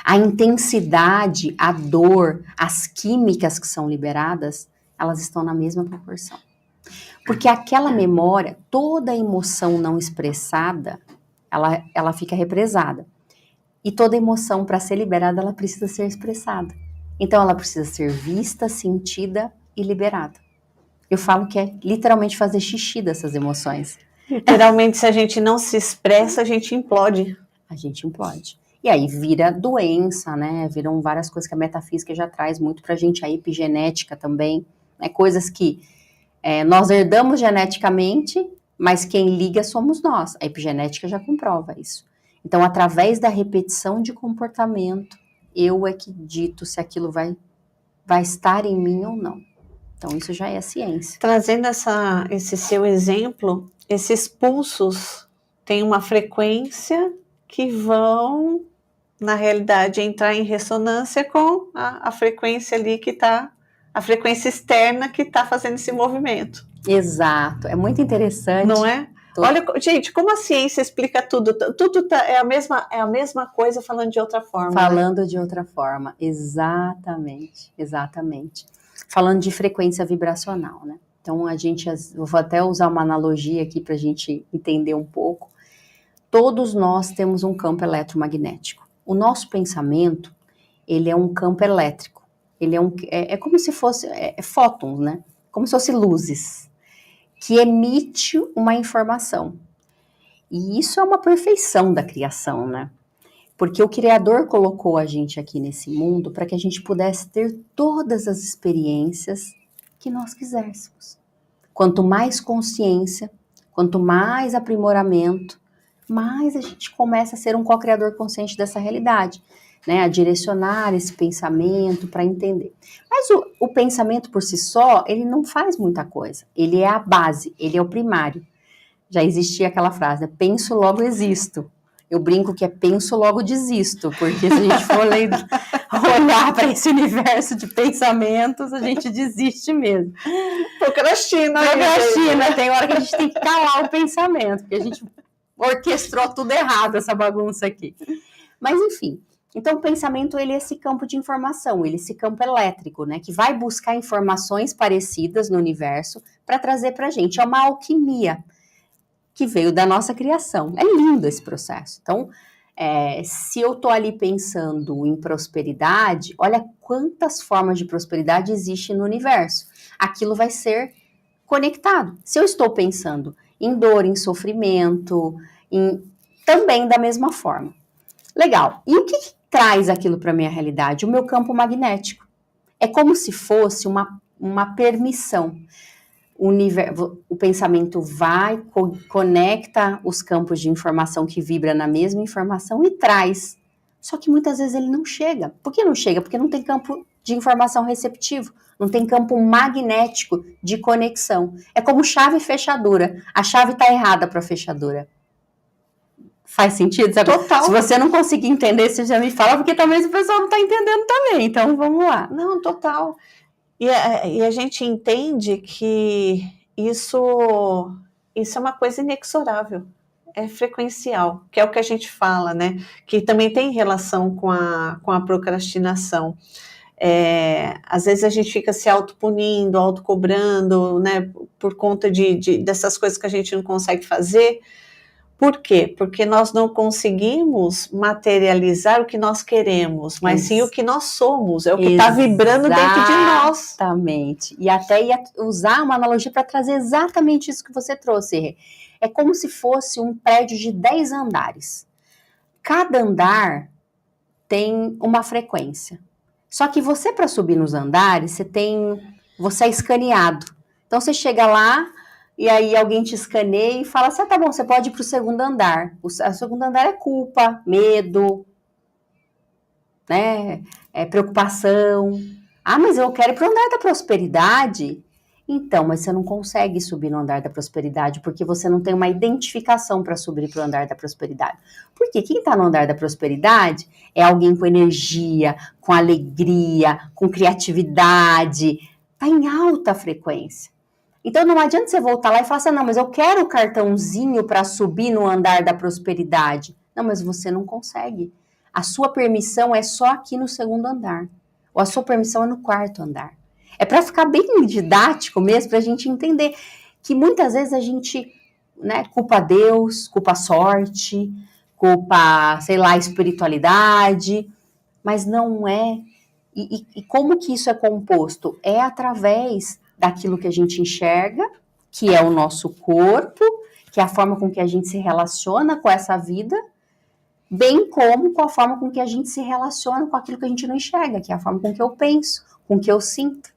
A intensidade, a dor, as químicas que são liberadas, elas estão na mesma proporção. Porque aquela memória, toda emoção não expressada, ela fica represada. E toda emoção, para ser liberada, ela precisa ser expressada. Então, ela precisa ser vista, sentida e liberada. Eu falo que é literalmente fazer xixi dessas emoções. Literalmente, se a gente não se expressa, a gente implode. A gente implode. E aí vira doença, né? Viram várias coisas que a metafísica já traz muito pra gente, a epigenética também, né? Coisas que nós herdamos geneticamente, mas quem liga somos nós. A epigenética já comprova isso. Então, através da repetição de comportamento, eu é que dito se aquilo vai estar em mim ou não. Então, isso já é ciência. Trazendo esse seu exemplo, esses pulsos têm uma frequência que vão, na realidade, entrar em ressonância com a frequência ali que está, a frequência externa que está fazendo esse movimento. Exato, é muito interessante. Não é? Olha, gente, como a ciência explica tudo. Tudo é a mesma coisa falando de outra forma. Falando de outra forma, exatamente, exatamente. Falando de frequência vibracional, né? Então, vou até usar uma analogia aqui para a gente entender um pouco. Todos nós temos um campo eletromagnético. O nosso pensamento, ele é um campo elétrico. Ele é como se fosse fótons, né? Como se fosse luzes, que emite uma informação. E isso é uma perfeição da criação, né? Porque o Criador colocou a gente aqui nesse mundo para que a gente pudesse ter todas as experiências que nós quiséssemos. Quanto mais consciência, quanto mais aprimoramento, mais a gente começa a ser um co-criador consciente dessa realidade, né? A direcionar esse pensamento para entender. Mas o pensamento por si só, ele não faz muita coisa. Ele é a base, ele é o primário. Já existia aquela frase, né? Penso, logo existo. Eu brinco que é penso, logo desisto, porque se a gente for olhar para esse universo de pensamentos, a gente desiste mesmo. Procrastina. Tem hora que a gente tem que calar o pensamento, porque a gente orquestrou tudo errado, essa bagunça aqui. Mas enfim, então o pensamento, ele é esse campo de informação, ele é esse campo elétrico, né, que vai buscar informações parecidas no universo para trazer para a gente. É uma alquimia que veio da nossa criação. É lindo esse processo. Então, se eu estou ali pensando em prosperidade, olha quantas formas de prosperidade existem no universo. Aquilo vai ser conectado. Se eu estou pensando em dor, em sofrimento, também da mesma forma. Legal. E o que traz aquilo para a minha realidade? O meu campo magnético. É como se fosse uma permissão. O pensamento vai, conecta os campos de informação que vibra na mesma informação e traz. Só que muitas vezes ele não chega. Por que não chega? Porque não tem campo de informação receptivo, não tem campo magnético de conexão. É como chave e fechadura. A chave está errada para a fechadura. Faz sentido? Sabe? Total. Se você não conseguir entender, você já me fala, porque talvez o pessoal não está entendendo também. Então, vamos lá. Não, total. E a gente entende que isso é uma coisa inexorável, é frequencial, que é o que a gente fala, né? Que também tem relação com a procrastinação. Às vezes a gente fica se autopunindo, autocobrando, né? Por conta dessas coisas que a gente não consegue fazer. Por quê? Porque nós não conseguimos materializar o que nós queremos, mas sim o que nós somos, é o que está vibrando dentro de nós. Exatamente. E até ia usar uma analogia para trazer exatamente isso que você trouxe. É como se fosse um prédio de 10 andares. Cada andar tem uma frequência. Só que você, para subir nos andares, você é escaneado. Então, você chega lá, e aí alguém te escaneia e fala assim, tá bom, você pode ir para o segundo andar. O segundo andar é culpa, medo, né? Preocupação. Ah, mas eu quero ir para o andar da prosperidade. Então, mas você não consegue subir no andar da prosperidade porque você não tem uma identificação para subir para o andar da prosperidade. Porque quem está no andar da prosperidade é alguém com energia, com alegria, com criatividade, está em alta frequência. Então, não adianta você voltar lá e falar assim, não, mas eu quero o cartãozinho para subir no andar da prosperidade. Não, mas você não consegue. A sua permissão é só aqui no segundo andar. Ou a sua permissão é no quarto andar. É para ficar bem didático mesmo, para a gente entender que muitas vezes a gente, né, culpa Deus, culpa a sorte, culpa, sei lá, a espiritualidade, mas não é. E como que isso é composto? É através daquilo que a gente enxerga, que é o nosso corpo, que é a forma com que a gente se relaciona com essa vida, bem como com a forma com que a gente se relaciona com aquilo que a gente não enxerga, que é a forma com que eu penso, com que eu sinto.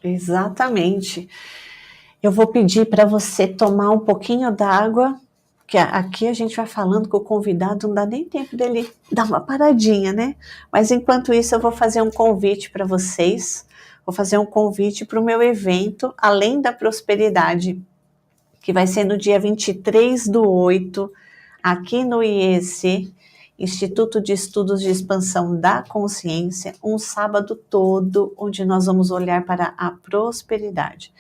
Exatamente. Eu vou pedir para você tomar um pouquinho d'água, que aqui a gente vai falando com o convidado, não dá nem tempo dele dar uma paradinha, né? Mas enquanto isso eu vou fazer um convite para vocês, vou fazer um convite para o meu evento, Além da Prosperidade, que vai ser no dia 23/8, aqui no IEC, Instituto de Estudos de Expansão da Consciência, um sábado todo, onde nós vamos olhar para a prosperidade.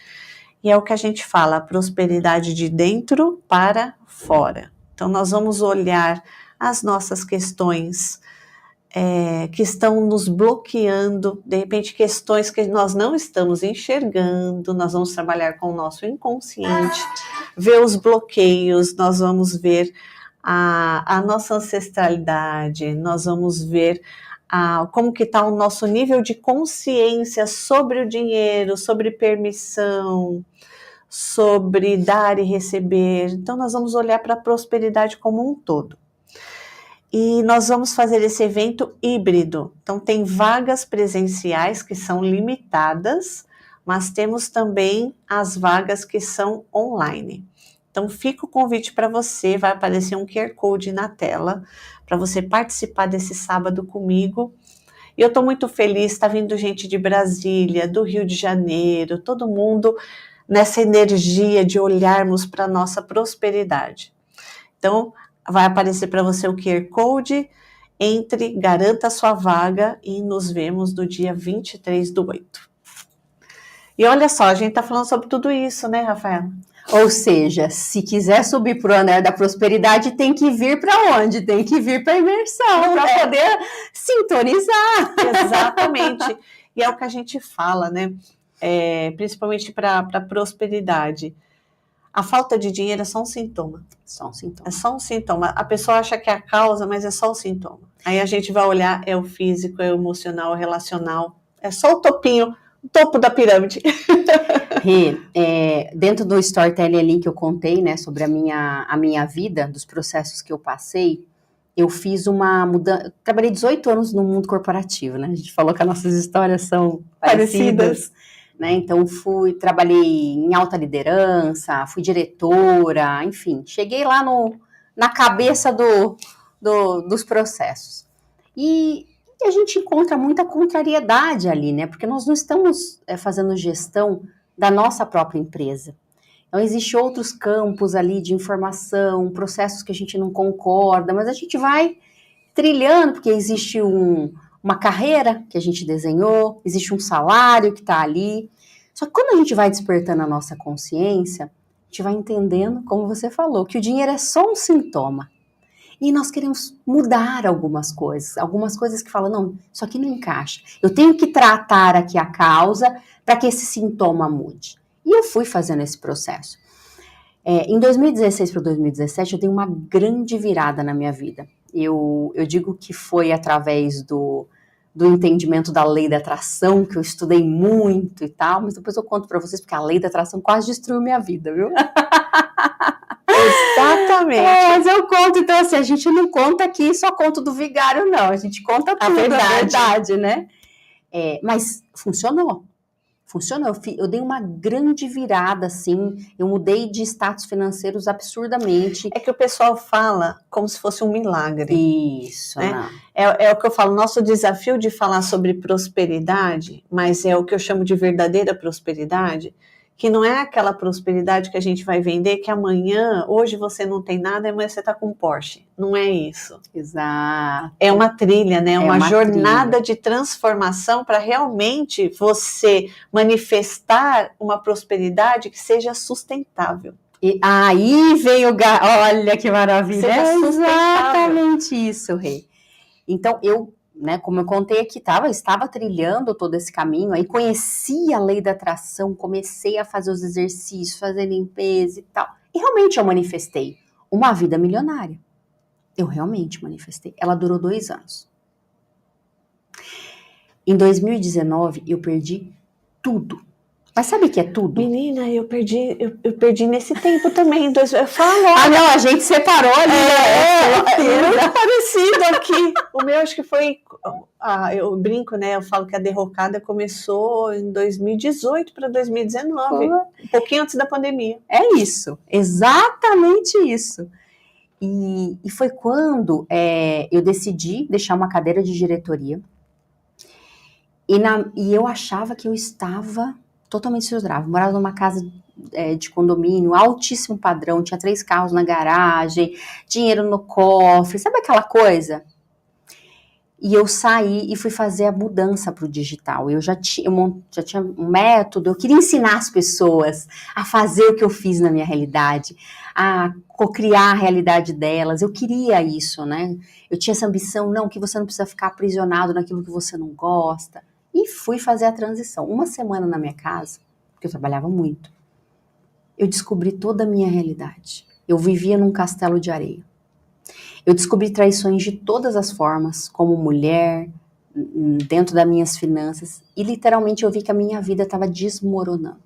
E é o que a gente fala, a prosperidade de dentro para fora. Então, nós vamos olhar as nossas questões que estão nos bloqueando, de repente, questões que nós não estamos enxergando, nós vamos trabalhar com o nosso inconsciente, ver os bloqueios, nós vamos ver a nossa ancestralidade, nós vamos ver como que está o nosso nível de consciência sobre o dinheiro, sobre permissão, sobre dar e receber. Então, nós vamos olhar para a prosperidade como um todo. E nós vamos fazer esse evento híbrido. Então, tem vagas presenciais que são limitadas, mas temos também as vagas que são online. Então, fica o convite para você, vai aparecer um QR Code na tela, para você participar desse sábado comigo. E eu estou muito feliz, está vindo gente de Brasília, do Rio de Janeiro, todo mundo nessa energia de olharmos para a nossa prosperidade. Então, vai aparecer para você o QR Code, entre, garanta a sua vaga e nos vemos no dia 23/8. E olha só, a gente está falando sobre tudo isso, né, Rafaela? Ou seja, se quiser subir para o anel da prosperidade, tem que vir para onde? Tem que vir para a imersão, para poder sintonizar. Exatamente. E é o que a gente fala, né? Principalmente para a prosperidade. A falta de dinheiro é só um sintoma. Só um sintoma. É só um sintoma. A pessoa acha que é a causa, mas é só o sintoma. Aí a gente vai olhar, é o físico, é o emocional, é o relacional. É só o topinho, o topo da pirâmide. Rê, dentro do storytelling ali que eu contei, né, sobre a minha vida, dos processos que eu passei, eu fiz uma mudança. Trabalhei 18 anos no mundo corporativo, né? A gente falou que as nossas histórias são parecidas. Né? Então, trabalhei em alta liderança, fui diretora, enfim, cheguei lá na cabeça dos processos. E a gente encontra muita contrariedade ali, né? Porque nós não estamos fazendo gestão da nossa própria empresa. Então, existem outros campos ali de informação, processos que a gente não concorda, mas a gente vai trilhando, porque existe uma carreira que a gente desenhou, existe um salário que está ali. Só que quando a gente vai despertando a nossa consciência, a gente vai entendendo, como você falou, que o dinheiro é só um sintoma. E nós queremos mudar algumas coisas que falam, não, isso aqui não encaixa. Eu tenho que tratar aqui a causa para que esse sintoma mude. E eu fui fazendo esse processo. Em 2016 para 2017, eu dei uma grande virada na minha vida. Eu digo que foi através do entendimento da lei da atração, que eu estudei muito e tal, mas depois eu conto para vocês, porque a lei da atração quase destruiu minha vida, viu? Exatamente. Mas eu conto, então assim, a gente não conta aqui só conto do vigário, não, a gente conta tudo, a verdade, né? Mas funcionou. Eu dei uma grande virada, assim, eu mudei de status financeiros absurdamente. É que o pessoal fala como se fosse um milagre. Isso, né? É o que eu falo, nosso desafio de falar sobre prosperidade, mas é o que eu chamo de verdadeira prosperidade, que não é aquela prosperidade que a gente vai vender, que hoje você não tem nada, amanhã você está com um Porsche. Não é isso. Exato. É uma trilha, né? Uma jornada trilha de transformação para realmente você manifestar uma prosperidade que seja sustentável. E aí vem olha que maravilha. É exatamente isso, Rê. Então, eu né, como eu contei aqui, estava trilhando todo esse caminho, aí conheci a lei da atração, comecei a fazer os exercícios, fazer limpeza e tal. E realmente eu manifestei uma vida milionária. Eu realmente manifestei. Ela durou 2 anos. Em 2019, eu perdi tudo. Mas sabe o que é tudo? Menina, eu perdi nesse tempo também. Eu falo, Ah, não, a gente separou ali. É muito parecido aqui. O meu acho que foi, eu brinco, né? Eu falo que a derrocada começou em 2018 para 2019, um pouquinho antes da pandemia. É isso, exatamente isso. E foi quando eu decidi deixar uma cadeira de diretoria. E eu achava que eu estava totalmente estruturada. Morava numa casa de condomínio, altíssimo padrão, tinha 3 carros na garagem, dinheiro no cofre, sabe aquela coisa? E eu saí e fui fazer a mudança para o digital. Eu já tinha um método, eu queria ensinar as pessoas a fazer o que eu fiz na minha realidade, a cocriar a realidade delas. Eu queria isso, né? Eu tinha essa ambição, não, que você não precisa ficar aprisionado naquilo que você não gosta. E fui fazer a transição. 1 semana na minha casa, porque eu trabalhava muito, eu descobri toda a minha realidade. Eu vivia num castelo de areia. Eu descobri traições de todas as formas, como mulher, dentro das minhas finanças, e literalmente eu vi que a minha vida estava desmoronando.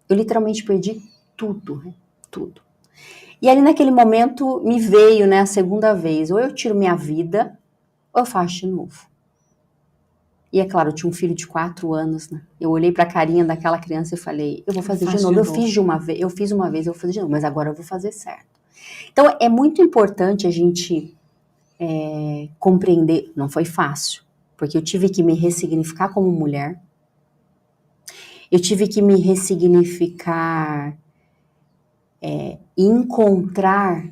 Eu literalmente perdi tudo, né? Tudo. E ali naquele momento me veio, né, a segunda vez, ou eu tiro minha vida, ou eu faço de novo. E é claro, eu tinha um filho de 4 anos, né? Eu olhei para a carinha daquela criança e falei, eu vou fazer de novo. Eu fiz uma vez, eu vou fazer de novo, mas agora eu vou fazer certo. Então, é muito importante a gente compreender. Não foi fácil, porque eu tive que me ressignificar como mulher. Eu tive que me ressignificar e encontrar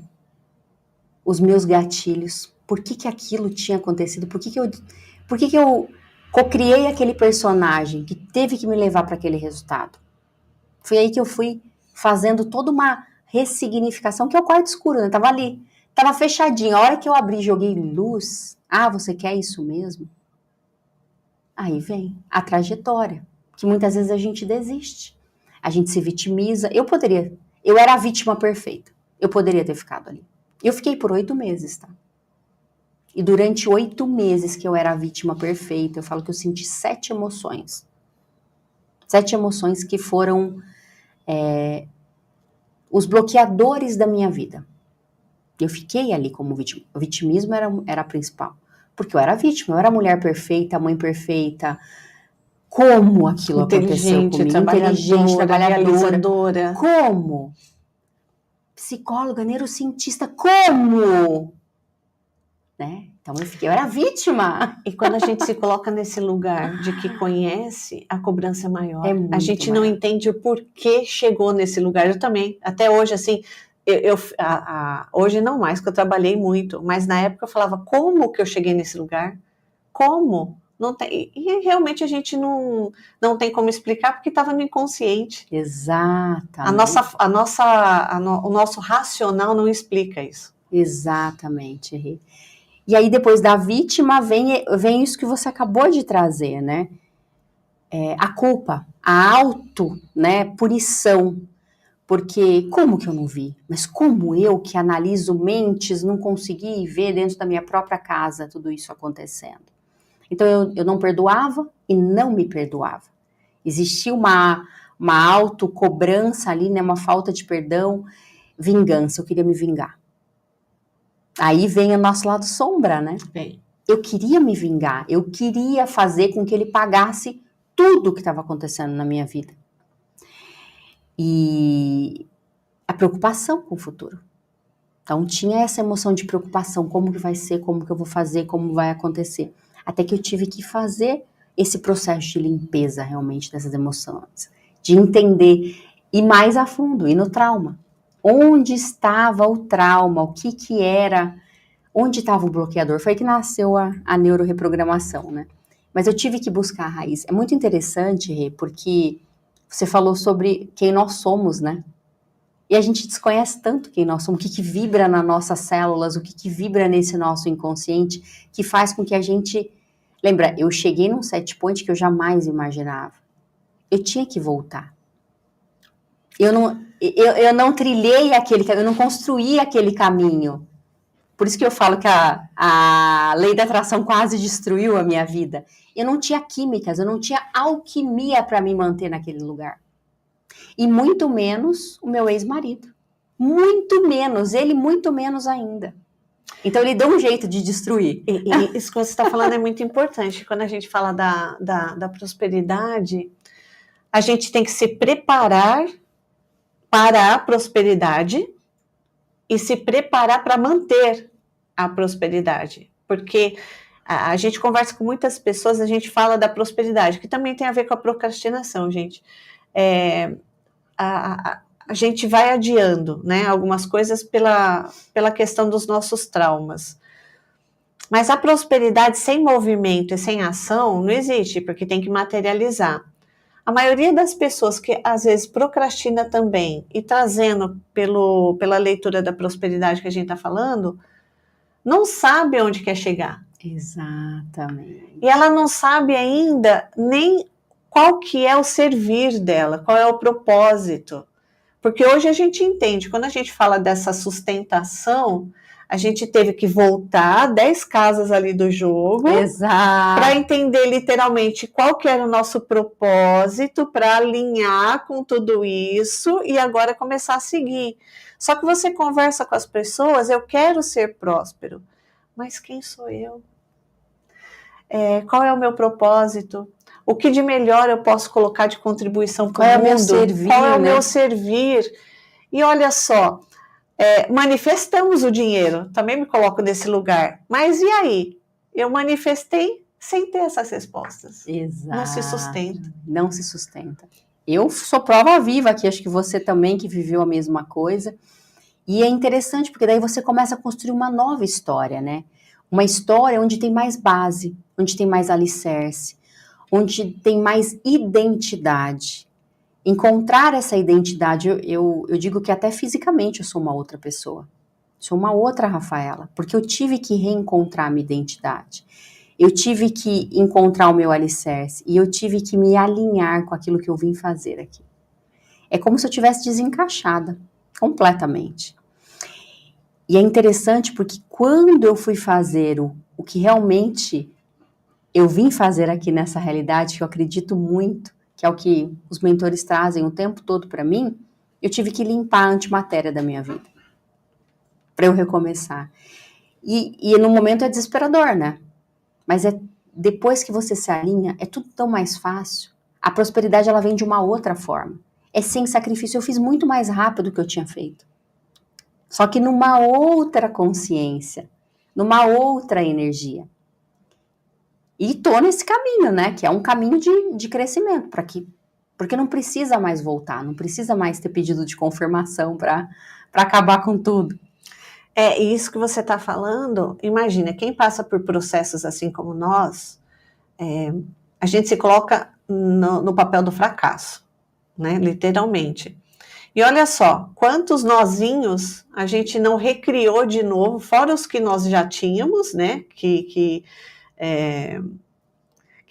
os meus gatilhos. Por que aquilo tinha acontecido? Por que eu cocriei aquele personagem que teve que me levar para aquele resultado? Foi aí que eu fui fazendo toda uma ressignificação, que é o quarto escuro, né? Tava ali, tava fechadinho. A hora que eu abri e joguei luz, você quer isso mesmo? Aí vem a trajetória, que muitas vezes a gente desiste. A gente se vitimiza. Eu era a vítima perfeita. Eu poderia ter ficado ali. Eu fiquei por 8 meses, tá? E durante 8 meses que eu era a vítima perfeita, eu falo que eu senti 7 emoções. 7 emoções que foram os bloqueadores da minha vida. Eu fiquei ali como vítima. O vitimismo era a principal. Porque eu era vítima, eu era a mulher perfeita, a mãe perfeita. Como aquilo aconteceu comigo? Inteligente, trabalhadora. Como? Psicóloga, neurocientista, como? Né? Então eu era vítima. E quando a gente se coloca nesse lugar de que conhece, a cobrança é maior. A gente maior. não entende o porquê chegou nesse lugar. Eu também, até hoje, assim, hoje não mais, porque eu trabalhei muito, mas na época eu falava, como que eu cheguei nesse lugar? Como? Não tem, e realmente a gente não tem como explicar porque estava no inconsciente. Exatamente. O nosso racional não explica isso. Exatamente. E aí depois da vítima vem isso que você acabou de trazer, né? A culpa, a punição. Porque como que eu não vi? Mas como eu que analiso mentes não consegui ver dentro da minha própria casa tudo isso acontecendo? Então eu não perdoava e não me perdoava. Existia uma autocobrança ali, né? Uma falta de perdão, vingança, eu queria me vingar. Aí vem o nosso lado sombra, né? Bem. Eu queria me vingar, eu queria fazer com que ele pagasse tudo o que estava acontecendo na minha vida. E a preocupação com o futuro. Então tinha essa emoção de preocupação, como que vai ser, como que eu vou fazer, como vai acontecer. Até que eu tive que fazer esse processo de limpeza realmente dessas emoções, de entender, ir mais a fundo, ir no trauma. Onde estava o trauma, o que era, onde estava o bloqueador? Foi aí que nasceu a neuroreprogramação, né? Mas eu tive que buscar a raiz. É muito interessante, Rê, porque você falou sobre quem nós somos, né? E a gente desconhece tanto quem nós somos, o que vibra nas nossas células, o que vibra nesse nosso inconsciente, que faz com que a gente Lembra, eu cheguei num set point que eu jamais imaginava. Eu tinha que voltar. Eu não trilhei aquele caminho, eu não construí aquele caminho. Por isso que eu falo que a lei da atração quase destruiu a minha vida. Eu não tinha químicas, eu não tinha alquimia para me manter naquele lugar. E muito menos o meu ex-marido. Muito menos, ele muito menos ainda. Então ele deu um jeito de destruir. E isso que você está falando é muito importante. Quando a gente fala da prosperidade, a gente tem que se preparar para a prosperidade e se preparar para manter a prosperidade. Porque a gente conversa com muitas pessoas, a gente fala da prosperidade, que também tem a ver com a procrastinação, gente. A gente vai adiando, né, algumas coisas pela questão dos nossos traumas. Mas a prosperidade sem movimento e sem ação não existe, porque tem que materializar. A maioria das pessoas que às vezes procrastina também, e trazendo pela leitura da prosperidade que a gente está falando, não sabe onde quer chegar. Exatamente. E ela não sabe ainda nem qual que é o servir dela, qual é o propósito. Porque hoje a gente entende, quando a gente fala dessa sustentação, a gente teve que voltar 10 casas ali do jogo para entender literalmente qual que era o nosso propósito, para alinhar com tudo isso e agora começar a seguir. Só que você conversa com as pessoas, eu quero ser próspero, mas quem sou eu? Qual é o meu propósito? O que de melhor eu posso colocar de contribuição para o mundo? Qual é o meu servir? Qual é o meu servir? E olha só, manifestamos o dinheiro, também me coloco nesse lugar. Mas e aí? Eu manifestei sem ter essas respostas. Exato. Não se sustenta. Não se sustenta. Eu sou prova viva aqui, acho que você também que viveu a mesma coisa. E é interessante, porque daí você começa a construir uma nova história, né? Uma história onde tem mais base, onde tem mais alicerce, onde tem mais identidade. Encontrar essa identidade, eu digo que até fisicamente eu sou uma outra pessoa. Sou uma outra Rafaela, porque eu tive que reencontrar a minha identidade. Eu tive que encontrar o meu alicerce e eu tive que me alinhar com aquilo que eu vim fazer aqui. É como se eu tivesse desencaixada, completamente. E é interessante porque quando eu fui fazer o que realmente eu vim fazer aqui nessa realidade, que eu acredito muito, que é o que os mentores trazem o tempo todo para mim, eu tive que limpar a antimatéria da minha vida, para eu recomeçar. E no momento é desesperador, né? Mas depois que você se alinha, é tudo tão mais fácil. A prosperidade, ela vem de uma outra forma. É sem sacrifício. Eu fiz muito mais rápido do que eu tinha feito. Só que numa outra consciência, numa outra energia. E tô nesse caminho, né? Que é um caminho de crescimento, porque não precisa mais voltar, não precisa mais ter pedido de confirmação para acabar com tudo. E isso que você está falando, imagina, quem passa por processos assim como nós, a gente se coloca no papel do fracasso, né? Literalmente. E olha só, quantos nozinhos a gente não recriou de novo, fora os que nós já tínhamos, né? Que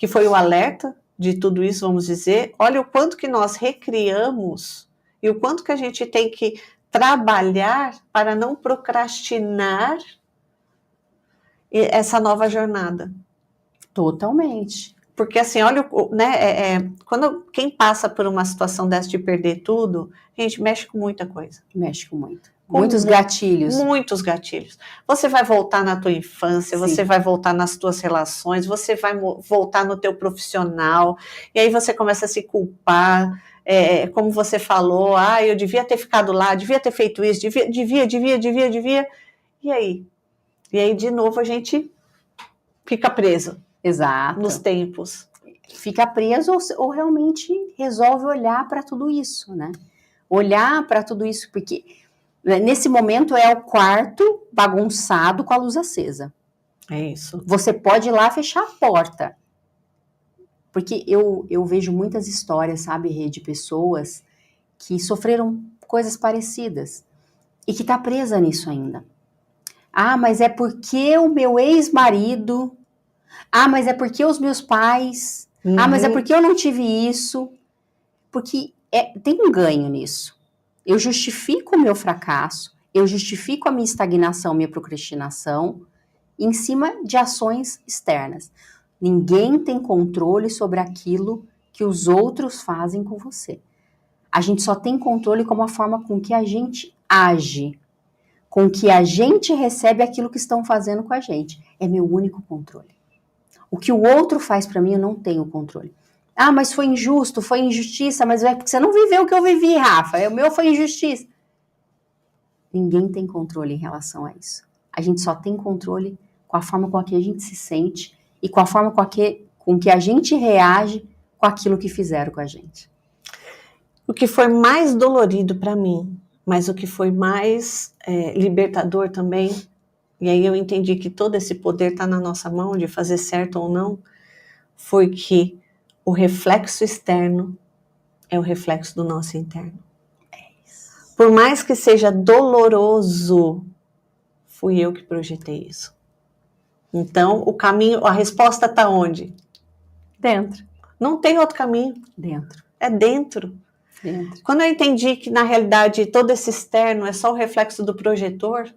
foi o alerta de tudo isso, vamos dizer. Olha o quanto que nós recriamos e o quanto que a gente tem que trabalhar para não procrastinar essa nova jornada. Totalmente. Porque assim, olha, né, quando quem passa por uma situação dessa de perder tudo, a gente mexe com muita coisa. Mexe com muito. Muitos gatilhos. Muitos gatilhos. Você vai voltar na tua infância, Sim. Você vai voltar nas tuas relações, você vai voltar no teu profissional, e aí você começa a se culpar, como você falou, eu devia ter ficado lá, devia ter feito isso, devia. E aí? E aí, de novo, a gente fica preso. Exato. Nos tempos. Fica preso ou realmente resolve olhar para tudo isso, né? Olhar para tudo isso, porque nesse momento é o quarto bagunçado com a luz acesa. É isso. Você pode ir lá fechar a porta. Porque eu vejo muitas histórias, sabe, Rê, de pessoas que sofreram coisas parecidas e que tá presa nisso ainda. Mas é porque o meu ex-marido... Ah, mas é porque os meus pais... Ah, mas é porque eu não tive isso. Porque tem um ganho nisso. Eu justifico o meu fracasso, eu justifico a minha estagnação, minha procrastinação, em cima de ações externas. Ninguém tem controle sobre aquilo que os outros fazem com você. A gente só tem controle com a forma com que a gente age, com que a gente recebe aquilo que estão fazendo com a gente. É meu único controle. O que o outro faz para mim, eu não tenho controle. Ah, mas foi injusto, foi injustiça, mas é porque você não viveu o que eu vivi, Rafa. O meu foi injustiça. Ninguém tem controle em relação a isso. A gente só tem controle com a forma com que a gente se sente e com a forma com que a gente reage com aquilo que fizeram com a gente. O que foi mais dolorido para mim, mas o que foi mais libertador também, e aí eu entendi que todo esse poder está na nossa mão de fazer certo ou não, foi que o reflexo externo é o reflexo do nosso interno. Por mais que seja doloroso, fui eu que projetei isso. Então, o caminho, a resposta está onde? Dentro. Não tem outro caminho. Dentro. É dentro. Dentro. Quando eu entendi que, na realidade, todo esse externo é só o reflexo do projetor,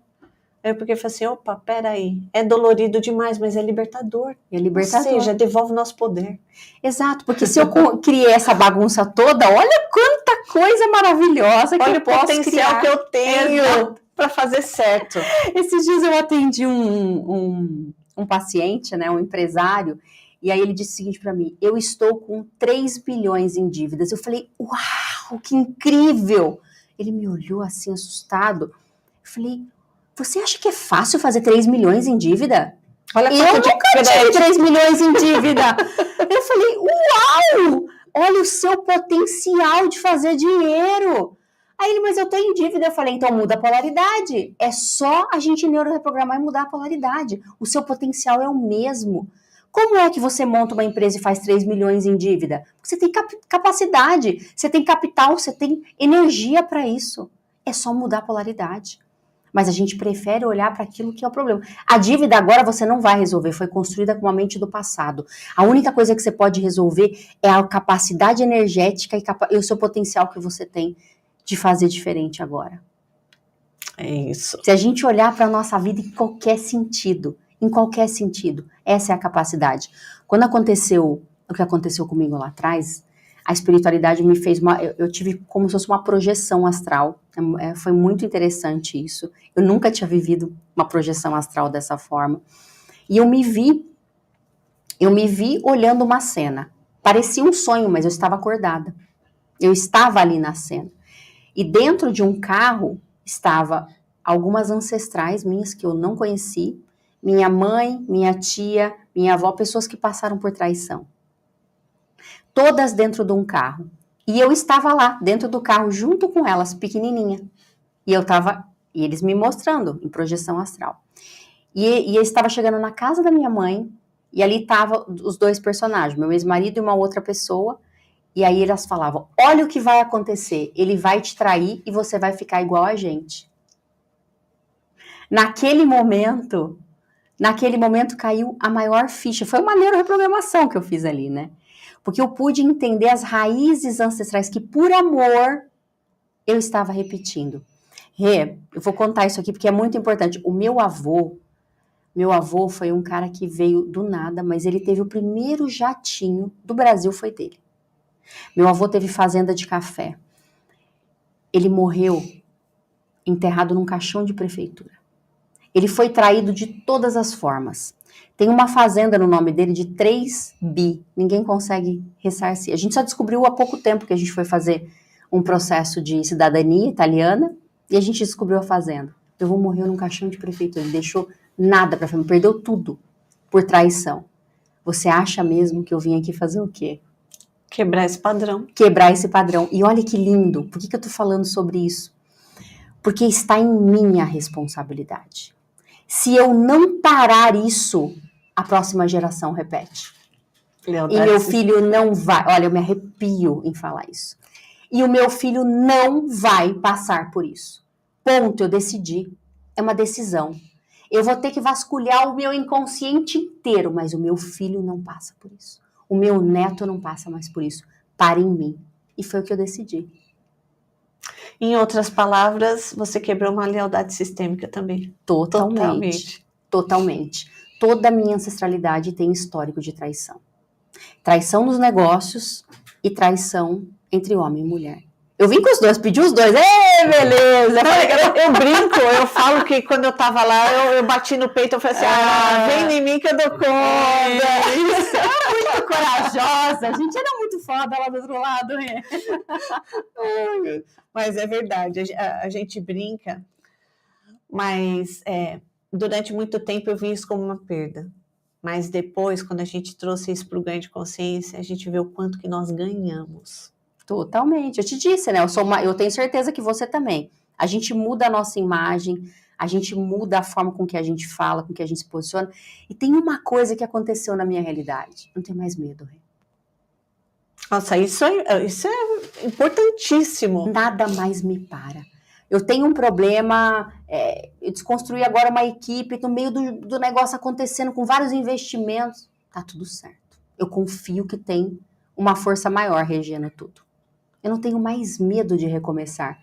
é porque eu falei assim, opa, peraí, é dolorido demais, mas é libertador. É libertador. Ou seja, devolve o nosso poder. Exato, porque se eu criei essa bagunça toda, olha quanta coisa maravilhosa que olha eu posso potencial criar. que eu tenho para fazer certo. Esses dias eu atendi um paciente, né, um empresário, e aí ele disse o seguinte para mim, eu estou com 3 bilhões em dívidas. Eu falei, uau, que incrível! Ele me olhou assim, assustado. Eu falei, você acha que é fácil fazer 3 milhões em dívida? Olha eu nunca tive 3 milhões em dívida. Eu falei, uau! Olha o seu potencial de fazer dinheiro. Aí ele, mas eu tô em dívida. Eu falei, então muda a polaridade. É só a gente neuroreprogramar e mudar a polaridade. O seu potencial é o mesmo. Como é que você monta uma empresa e faz 3 milhões em dívida? Porque você tem capacidade, você tem capital, você tem energia para isso. É só mudar a polaridade. Mas a gente prefere olhar para aquilo que é o problema. A dívida agora você não vai resolver, foi construída com a mente do passado. A única coisa que você pode resolver é a capacidade energética e o seu potencial que você tem de fazer diferente agora. É isso. Se a gente olhar para a nossa vida em qualquer sentido, essa é a capacidade. Quando aconteceu o que aconteceu comigo lá atrás, a espiritualidade me fez eu tive como se fosse uma projeção astral. Foi muito interessante isso. Eu nunca tinha vivido uma projeção astral dessa forma. E eu me vi olhando uma cena. Parecia um sonho, mas eu estava acordada. Eu estava ali na cena. E dentro de um carro estava algumas ancestrais minhas que eu não conheci, minha mãe, minha tia, minha avó, pessoas que passaram por traição. Todas dentro de um carro. E eu estava lá, dentro do carro, junto com elas, pequenininha. E eles me mostrando em projeção astral. E eu estava chegando na casa da minha mãe, e ali estavam os 2 personagens, meu ex-marido e uma outra pessoa. E aí elas falavam, olha o que vai acontecer, ele vai te trair e você vai ficar igual a gente. Naquele momento caiu a maior ficha. Foi uma neuroreprogramação que eu fiz ali, né? Porque eu pude entender as raízes ancestrais que, por amor, eu estava repetindo. Eu vou contar isso aqui porque é muito importante. O meu avô foi um cara que veio do nada, mas ele teve o primeiro jatinho do Brasil, foi dele. Meu avô teve fazenda de café. Ele morreu enterrado num caixão de prefeitura. Ele foi traído de todas as formas. Tem uma fazenda no nome dele de 3 bi. Ninguém consegue ressarcir. A gente só descobriu há pouco tempo que a gente foi fazer um processo de cidadania italiana e a gente descobriu a fazenda. Meu avô morreu num caixão de prefeitura. Ele deixou nada para a família, perdeu tudo por traição. Você acha mesmo que eu vim aqui fazer o quê? Quebrar esse padrão. Quebrar esse padrão. E olha que lindo. Por que eu tô falando sobre isso? Porque está em minha responsabilidade. Se eu não parar isso, a próxima geração repete. Lealdade. E meu filho não vai... Olha, eu me arrepio em falar isso. E o meu filho não vai passar por isso. Ponto, eu decidi. É uma decisão. Eu vou ter que vasculhar o meu inconsciente inteiro, mas o meu filho não passa por isso. O meu neto não passa mais por isso. Para em mim. E foi o que eu decidi. Em outras palavras, você quebrou uma lealdade sistêmica também. Totalmente. Toda a minha ancestralidade tem histórico de traição. Traição nos negócios e traição entre homem e mulher. Eu vim com os dois, pedi os dois. Ei, beleza! Eu brinco, eu falo que quando eu tava lá, eu bati no peito, eu falei assim, vem em mim que eu dou conta. Isso, muito corajosa. A gente era muito foda lá do outro lado, né? Mas é verdade, a gente brinca, mas durante muito tempo eu vi isso como uma perda. Mas depois, quando a gente trouxe isso para o ganho de consciência, a gente vê o quanto que nós ganhamos. Totalmente. Eu te disse, né? Eu tenho certeza que você também. A gente muda a nossa imagem, a gente muda a forma com que a gente fala, com que a gente se posiciona. E tem uma coisa que aconteceu na minha realidade. Não tenho mais medo, Rê. Nossa, isso é importantíssimo. Nada mais me para. Eu tenho um problema, eu desconstruí agora uma equipe no meio do negócio acontecendo com vários investimentos. Tá tudo certo. Eu confio que tem uma força maior regendo tudo. Eu não tenho mais medo de recomeçar.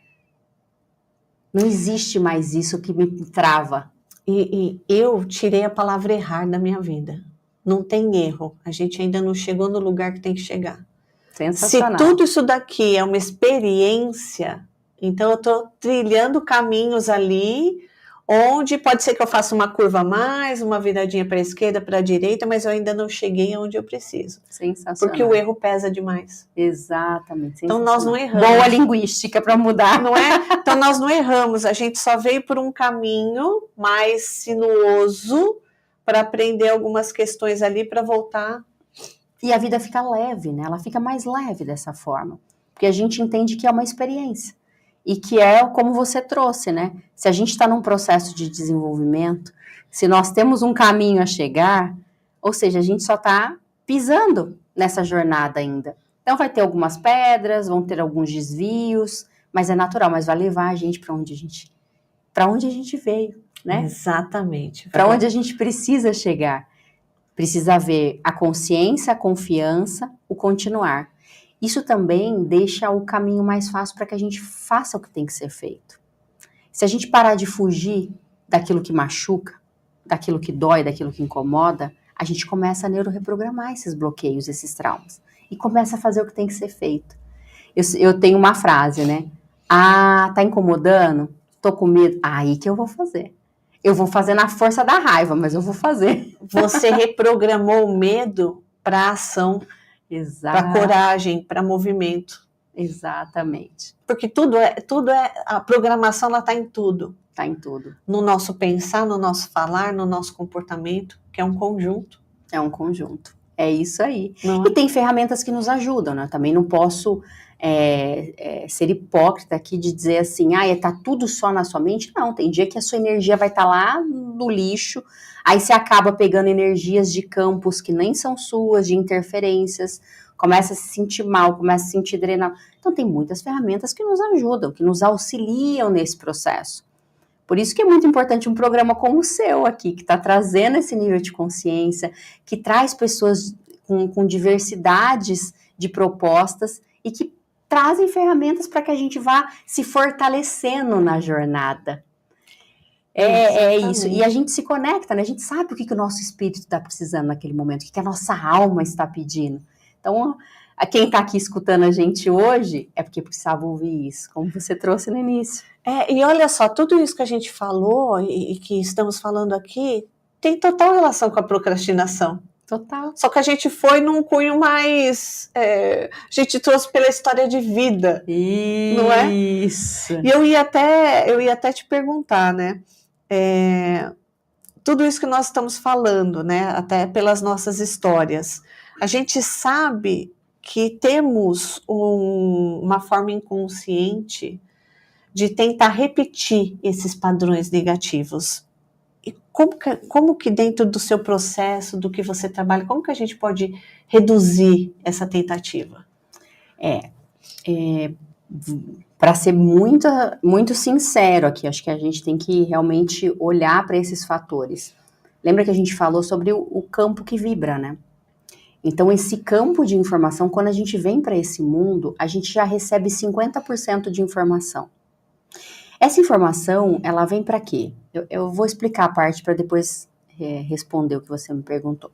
Não existe mais isso que me trava. E eu tirei a palavra errar da minha vida. Não tem erro. A gente ainda não chegou no lugar que tem que chegar. Sensacional. Se tudo isso daqui é uma experiência, então eu estou trilhando caminhos ali, onde pode ser que eu faça uma curva a mais, uma viradinha para a esquerda, para a direita, mas eu ainda não cheguei onde eu preciso. Sensacional. Porque o erro pesa demais. Exatamente. Então nós não erramos. Boa linguística para mudar. Não é? Então nós não erramos, a gente só veio por um caminho mais sinuoso para aprender algumas questões ali para voltar. E a vida fica leve, né? Ela fica mais leve dessa forma. Porque a gente entende que é uma experiência. E que é como você trouxe, né? Se a gente está num processo de desenvolvimento, se nós temos um caminho a chegar, ou seja, a gente só está pisando nessa jornada ainda. Então vai ter algumas pedras, vão ter alguns desvios, mas é natural, mas vai levar a gente para onde a gente veio, né? Exatamente. Para onde a gente precisa chegar. Precisa haver a consciência, a confiança, o continuar. Isso também deixa o caminho mais fácil para que a gente faça o que tem que ser feito. Se a gente parar de fugir daquilo que machuca, daquilo que dói, daquilo que incomoda, a gente começa a neuroreprogramar esses bloqueios, esses traumas. E começa a fazer o que tem que ser feito. Eu tenho uma frase, né? Tá incomodando? Tô com medo? Aí que eu vou fazer. Eu vou fazer na força da raiva, mas eu vou fazer. Você reprogramou o medo para ação, para coragem, para movimento. Exatamente. Porque tudo é a programação, ela está em tudo. Está em tudo. No nosso pensar, no nosso falar, no nosso comportamento, que é um conjunto. É um conjunto. É isso aí. Não. E tem ferramentas que nos ajudam, né? Também não posso ser hipócrita aqui de dizer assim, tá tudo só na sua mente. Não, tem dia que a sua energia vai estar lá no lixo, aí você acaba pegando energias de campos que nem são suas, de interferências, começa a se sentir mal, começa a se sentir drenado. Então tem muitas ferramentas que nos ajudam, que nos auxiliam nesse processo. Por isso que é muito importante um programa como o seu aqui, que está trazendo esse nível de consciência, que traz pessoas com diversidades de propostas e que trazem ferramentas para que a gente vá se fortalecendo na jornada. É isso. E a gente se conecta, né? A gente sabe o que o nosso espírito está precisando naquele momento, o que a nossa alma está pedindo. Então, quem está aqui escutando a gente hoje é porque precisava ouvir isso, como você trouxe no início. E olha só, tudo isso que a gente falou e que estamos falando aqui tem total relação com a procrastinação. Total. Só que a gente foi num cunho mais... a gente trouxe pela história de vida. Isso. Não é? Isso. E eu ia até te perguntar, né? Tudo isso que nós estamos falando, né? Até pelas nossas histórias. A gente sabe que temos uma forma inconsciente de tentar repetir esses padrões negativos. E como que dentro do seu processo, do que você trabalha, como que a gente pode reduzir essa tentativa? para ser muito sincero aqui, acho que a gente tem que realmente olhar para esses fatores. Lembra que a gente falou sobre o campo que vibra, né? Então, esse campo de informação, quando a gente vem para esse mundo, a gente já recebe 50% de informação. Essa informação, ela vem para quê? Eu vou explicar a parte para depois responder o que você me perguntou.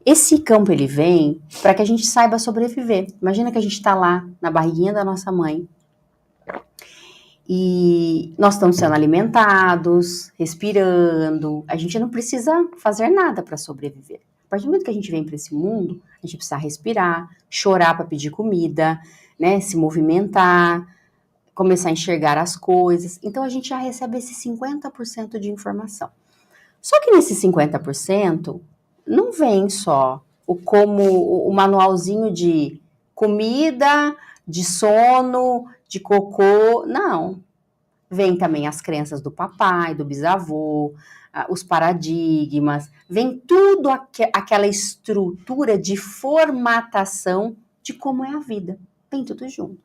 Esse campo, ele vem para que a gente saiba sobreviver. Imagina que a gente está lá na barriguinha da nossa mãe e nós estamos sendo alimentados, respirando, a gente não precisa fazer nada para sobreviver. A partir do momento que a gente vem para esse mundo, a gente precisa respirar, chorar para pedir comida, né, se movimentar, começar a enxergar as coisas. Então, a gente já recebe esse 50% de informação. Só que nesse 50%, não vem só o manualzinho de comida, de sono, de cocô, não. Vem também as crenças do papai, do bisavô, os paradigmas, vem tudo aquela estrutura de formatação de como é a vida. Vem tudo junto.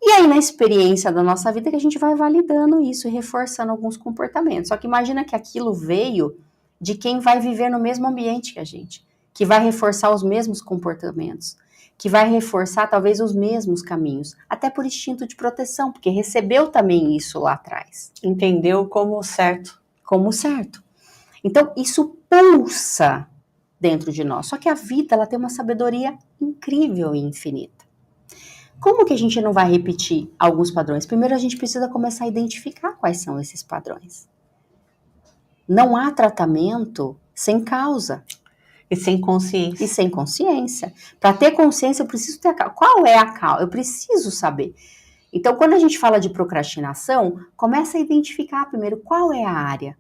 E aí, na experiência da nossa vida, que a gente vai validando isso e reforçando alguns comportamentos. Só que imagina que aquilo veio de quem vai viver no mesmo ambiente que a gente, que vai reforçar os mesmos comportamentos, que vai reforçar talvez os mesmos caminhos, até por instinto de proteção, porque recebeu também isso lá atrás. Entendeu como certo. Como certo. Então, isso pulsa dentro de nós. Só que a vida, ela tem uma sabedoria incrível e infinita. Como que a gente não vai repetir alguns padrões? Primeiro, a gente precisa começar a identificar quais são esses padrões. Não há tratamento sem causa. E sem consciência. E sem consciência. Para ter consciência, eu preciso ter a causa. Qual é a causa? Eu preciso saber. Então, quando a gente fala de procrastinação, começa a identificar primeiro qual é a área.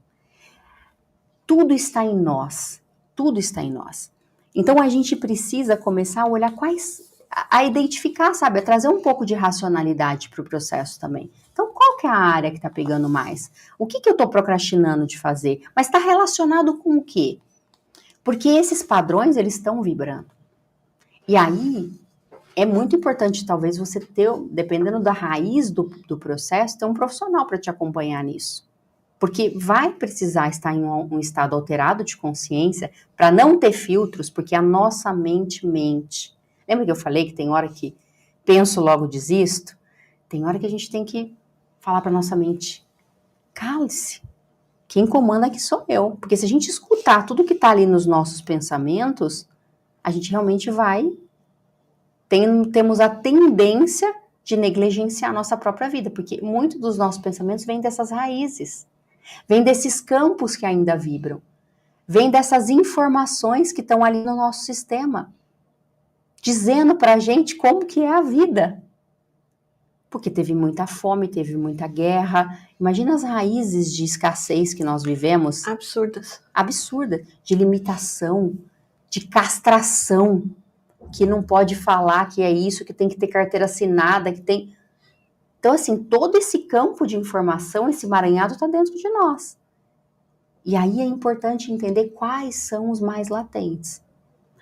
Tudo está em nós. Tudo está em nós. Então, a gente precisa começar a olhar a identificar, sabe? A trazer um pouco de racionalidade para o processo também. Então, qual que é a área que está pegando mais? O que eu estou procrastinando de fazer? Mas está relacionado com o quê? Porque esses padrões, eles estão vibrando. E aí, é muito importante, talvez, você ter, dependendo da raiz do processo, ter um profissional para te acompanhar nisso. Porque vai precisar estar em um estado alterado de consciência para não ter filtros, porque a nossa mente mente. Lembra que eu falei que tem hora que penso, logo desisto? Tem hora que a gente tem que falar para nossa mente, cale-se. Quem comanda aqui sou eu. Porque se a gente escutar tudo que está ali nos nossos pensamentos, a gente realmente temos a tendência de negligenciar a nossa própria vida. Porque muitos dos nossos pensamentos vêm dessas raízes. Vêm desses campos que ainda vibram. Vêm dessas informações que estão ali no nosso sistema. Dizendo pra gente como que é a vida. Porque teve muita fome, teve muita guerra. Imagina as raízes de escassez que nós vivemos. Absurdas. Absurda. De limitação, de castração. Que não pode falar que é isso, que tem que ter carteira assinada, que tem... Então, assim, todo esse campo de informação, esse emaranhado está dentro de nós. E aí é importante entender quais são os mais latentes.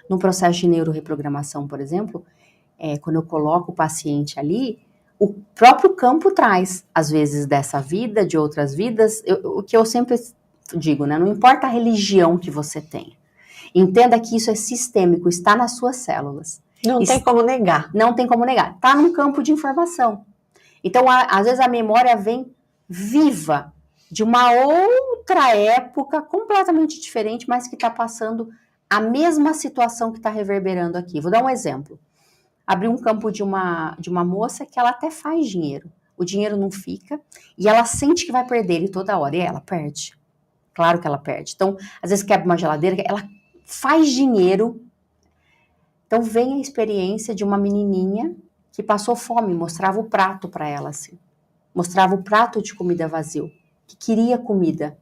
No processo de neuroreprogramação, por exemplo, quando eu coloco o paciente ali, o próprio campo traz, às vezes, dessa vida, de outras vidas, o que eu sempre digo, né? Não importa a religião que você tenha. Entenda que isso é sistêmico, está nas suas células. Não tem como negar. Não tem como negar. Está num campo de informação. Então, às vezes, a memória vem viva, de uma outra época, completamente diferente, mas que está passando a mesma situação que está reverberando aqui. Vou dar um exemplo. Abri um campo de uma moça que ela até faz dinheiro. O dinheiro não fica e ela sente que vai perder ele toda hora. E ela perde. Claro que ela perde. Então, às vezes quebra uma geladeira, ela faz dinheiro. Então, vem a experiência de uma menininha que passou fome, mostrava o prato para ela, assim. Mostrava o prato de comida vazio, que queria comida.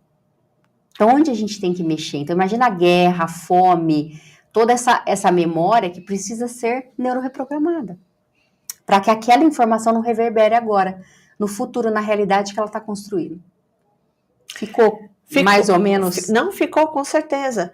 Então, onde a gente tem que mexer? Então, imagina a guerra, a fome, toda essa memória que precisa ser neuroreprogramada. Para que aquela informação não reverbere agora, no futuro, na realidade que ela está construindo. Ficou mais ou menos? Não, ficou com certeza.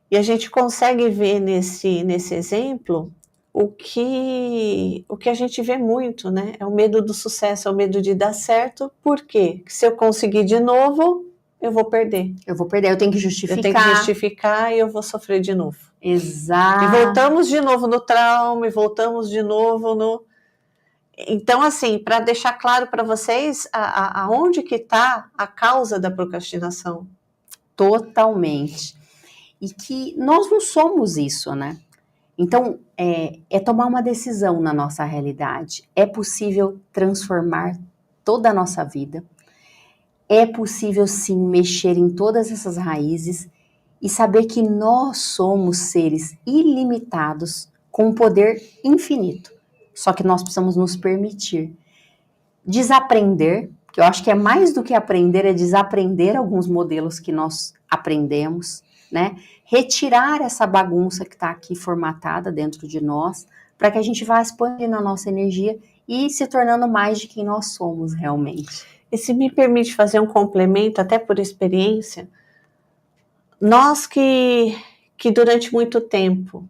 E a gente consegue ver nesse exemplo o que a gente vê muito, né? É o medo do sucesso, é o medo de dar certo. Por quê? Se eu conseguir de novo, eu vou perder. Eu vou perder, eu tenho que justificar. Eu tenho que justificar e eu vou sofrer de novo. Exato. E voltamos de novo no trauma, e voltamos de novo no... Então, assim, para deixar claro para vocês aonde que está a causa da procrastinação. Totalmente. E que nós não somos isso, né? Então, é tomar uma decisão na nossa realidade. É possível transformar toda a nossa vida. É possível, sim, mexer em todas essas raízes e saber que nós somos seres ilimitados com um poder infinito. Só que nós precisamos nos permitir desaprender, que eu acho que é mais do que aprender, é desaprender alguns modelos que nós aprendemos, né? Retirar essa bagunça que está aqui formatada dentro de nós, para que a gente vá expandindo a nossa energia e se tornando mais de quem nós somos realmente. E se me permite fazer um complemento, até por experiência, nós que durante muito tempo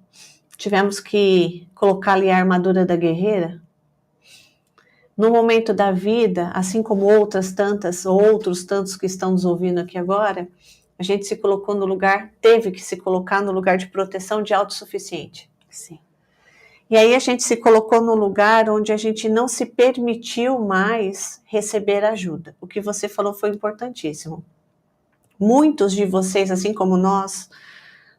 tivemos que colocar ali a armadura da guerreira, no momento da vida, assim como outros tantos que estão nos ouvindo aqui agora, a gente se colocou no lugar, teve que se colocar no lugar de proteção de autossuficiente. Sim. E aí a gente se colocou no lugar onde a gente não se permitiu mais receber ajuda. O que você falou foi importantíssimo. Muitos de vocês, assim como nós,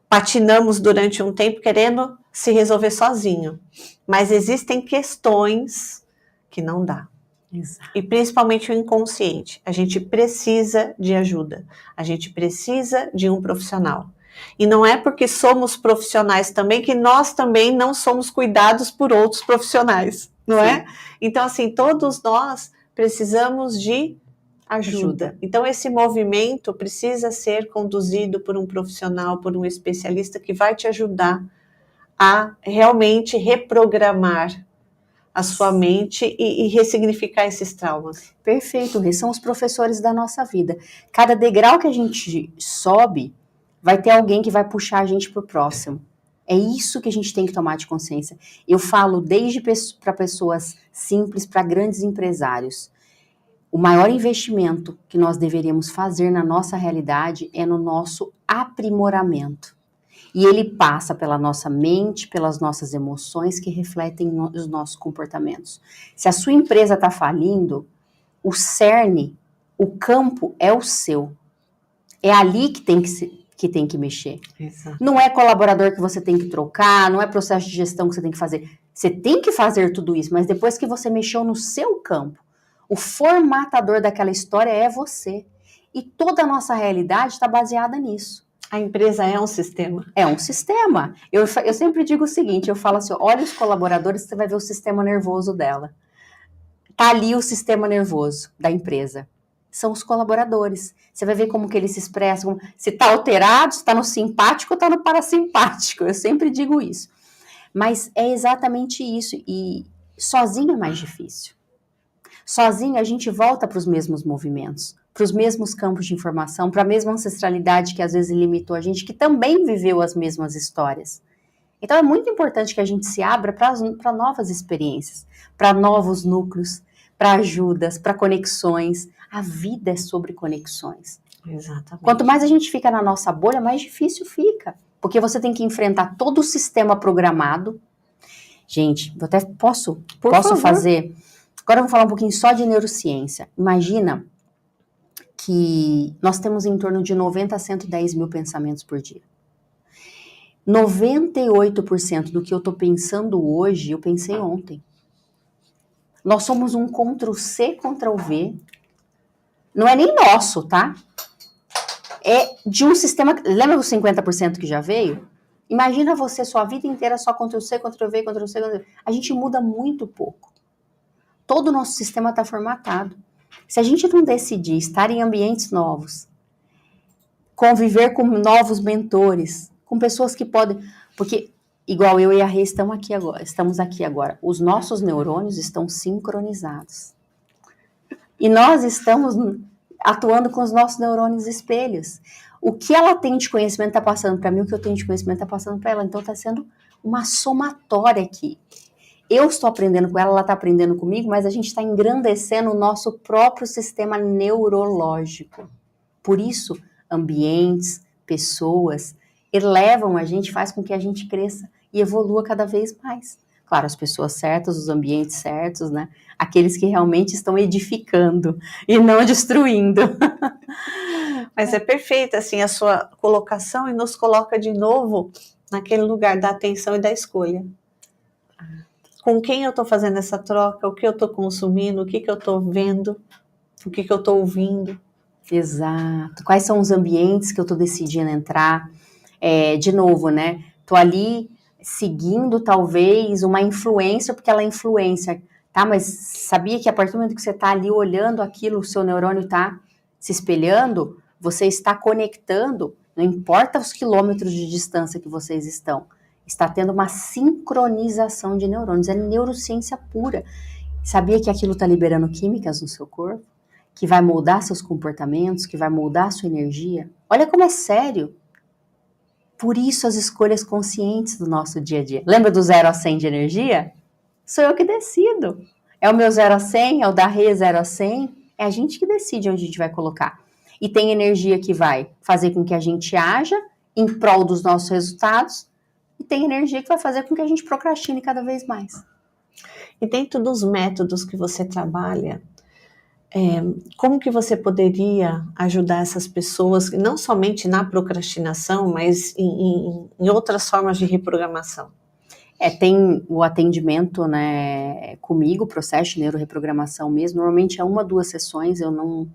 patinamos durante um tempo querendo se resolver sozinho. Mas existem questões que não dá. Exato. E principalmente o inconsciente. A gente precisa de ajuda. A gente precisa de um profissional. E não é porque somos profissionais também que nós também não somos cuidados por outros profissionais, não Sim. é? Então, assim, todos nós precisamos de ajuda. Então, esse movimento precisa ser conduzido por um profissional, por um especialista que vai te ajudar a realmente reprogramar a sua mente e ressignificar esses traumas. Perfeito, eles são os professores da nossa vida. Cada degrau que a gente sobe, vai ter alguém que vai puxar a gente para o próximo. É isso que a gente tem que tomar de consciência. Eu falo desde para pessoas simples, para grandes empresários. O maior investimento que nós deveríamos fazer na nossa realidade é no nosso aprimoramento. E ele passa pela nossa mente, pelas nossas emoções que refletem os nossos comportamentos. Se a sua empresa está falindo, o cerne, o campo é o seu. É ali que tem que mexer. Exato. Não é colaborador que você tem que trocar, não é processo de gestão que você tem que fazer. Você tem que fazer tudo isso, mas depois que você mexeu no seu campo, o formatador daquela história é você. E toda a nossa realidade está baseada nisso. A empresa é um sistema. É um sistema. Eu sempre digo o seguinte, eu falo assim, olha os colaboradores, você vai ver o sistema nervoso dela. Tá ali o sistema nervoso da empresa. São os colaboradores. Você vai ver como que eles se expressam, se tá alterado, se tá no simpático ou tá no parasimpático. Eu sempre digo isso. Mas é exatamente isso. E sozinho é mais difícil. Sozinho a gente volta para os mesmos movimentos, para os mesmos campos de informação, para a mesma ancestralidade que às vezes limitou a gente, que também viveu as mesmas histórias. Então é muito importante que a gente se abra para novas experiências, para novos núcleos, para ajudas, para conexões. A vida é sobre conexões. Exatamente. Quanto mais a gente fica na nossa bolha, mais difícil fica. Porque você tem que enfrentar todo o sistema programado. Gente, eu até posso fazer... Agora eu vou falar um pouquinho só de neurociência. Imagina que nós temos em torno de 90 a 110 mil pensamentos por dia. 98% do que eu estou pensando hoje, eu pensei ontem. Nós somos um Ctrl+C, Ctrl+V. Não é nem nosso, tá? É de um sistema... Lembra dos 50% que já veio? Imagina você, sua vida inteira, só Ctrl+C, Ctrl+V, Ctrl+C, Ctrl+V. A gente muda muito pouco. Todo o nosso sistema está formatado. Se a gente não decidir estar em ambientes novos, conviver com novos mentores, com pessoas que podem... Porque, igual eu e a Rê estamos aqui agora. Os nossos neurônios estão sincronizados. E nós estamos atuando com os nossos neurônios espelhos. O que ela tem de conhecimento está passando para mim, o que eu tenho de conhecimento está passando para ela. Então está sendo uma somatória aqui. Eu estou aprendendo com ela, ela está aprendendo comigo, mas a gente está engrandecendo o nosso próprio sistema neurológico. Por isso, ambientes, pessoas elevam a gente, faz com que a gente cresça e evolua cada vez mais. Claro, as pessoas certas, os ambientes certos, né? Aqueles que realmente estão edificando e não destruindo. Mas é perfeita, assim, a sua colocação e nos coloca de novo naquele lugar da atenção e da escolha. Com quem eu estou fazendo essa troca, o que eu estou consumindo, o que eu estou vendo, o que eu estou ouvindo. Exato. Quais são os ambientes que eu estou decidindo entrar? De novo, né? Tô ali seguindo talvez uma influência, porque ela é influência, tá? Mas sabia que a partir do momento que você tá ali olhando aquilo, o seu neurônio tá se espelhando, você está conectando, não importa os quilômetros de distância que vocês estão, está tendo uma sincronização de neurônios, é neurociência pura. Sabia que aquilo está liberando químicas no seu corpo? Que vai moldar seus comportamentos, que vai moldar sua energia? Olha como é sério. Por isso as escolhas conscientes do nosso dia a dia. Lembra do 0 a 100 de energia? Sou eu que decido. É o meu 0 a 100, é o da Rê 0 a 100. É a gente que decide onde a gente vai colocar. E tem energia que vai fazer com que a gente haja em prol dos nossos resultados. E tem energia que vai fazer com que a gente procrastine cada vez mais. E dentro dos métodos que você trabalha, como que você poderia ajudar essas pessoas, não somente na procrastinação, mas em outras formas de reprogramação? Tem o atendimento, né, comigo, processo de neuroreprogramação mesmo, normalmente é 1 ou 2 sessões, eu não...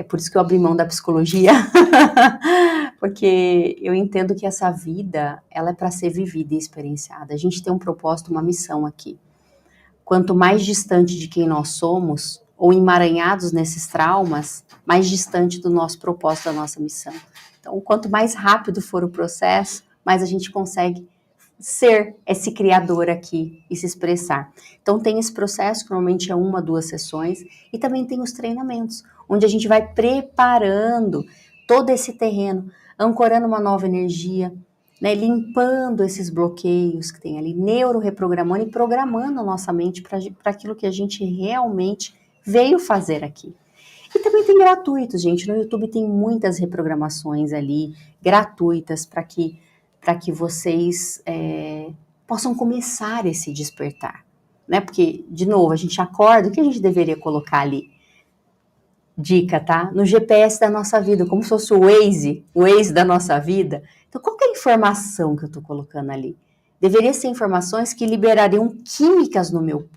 por isso que eu abri mão da psicologia, porque eu entendo que essa vida, ela é para ser vivida e experienciada. A gente tem um propósito, uma missão aqui. Quanto mais distante de quem nós somos, ou emaranhados nesses traumas, mais distante do nosso propósito, da nossa missão. Então, quanto mais rápido for o processo, mais a gente consegue ser esse criador aqui e se expressar. Então, tem esse processo, que normalmente é 1 ou 2 sessões, e também tem os treinamentos, onde a gente vai preparando todo esse terreno, ancorando uma nova energia, né, limpando esses bloqueios que tem ali, neuroreprogramando e programando a nossa mente para aquilo que a gente realmente veio fazer aqui. E também tem gratuitos, gente. No YouTube tem muitas reprogramações ali, gratuitas, para que vocês possam começar esse despertar. Né? Porque, de novo, a gente acorda, o que a gente deveria colocar ali? Dica, tá? No GPS da nossa vida, como se fosse o Waze da nossa vida. Então, qual que é a informação que eu estou colocando ali? Deveria ser informações que liberariam químicas no meu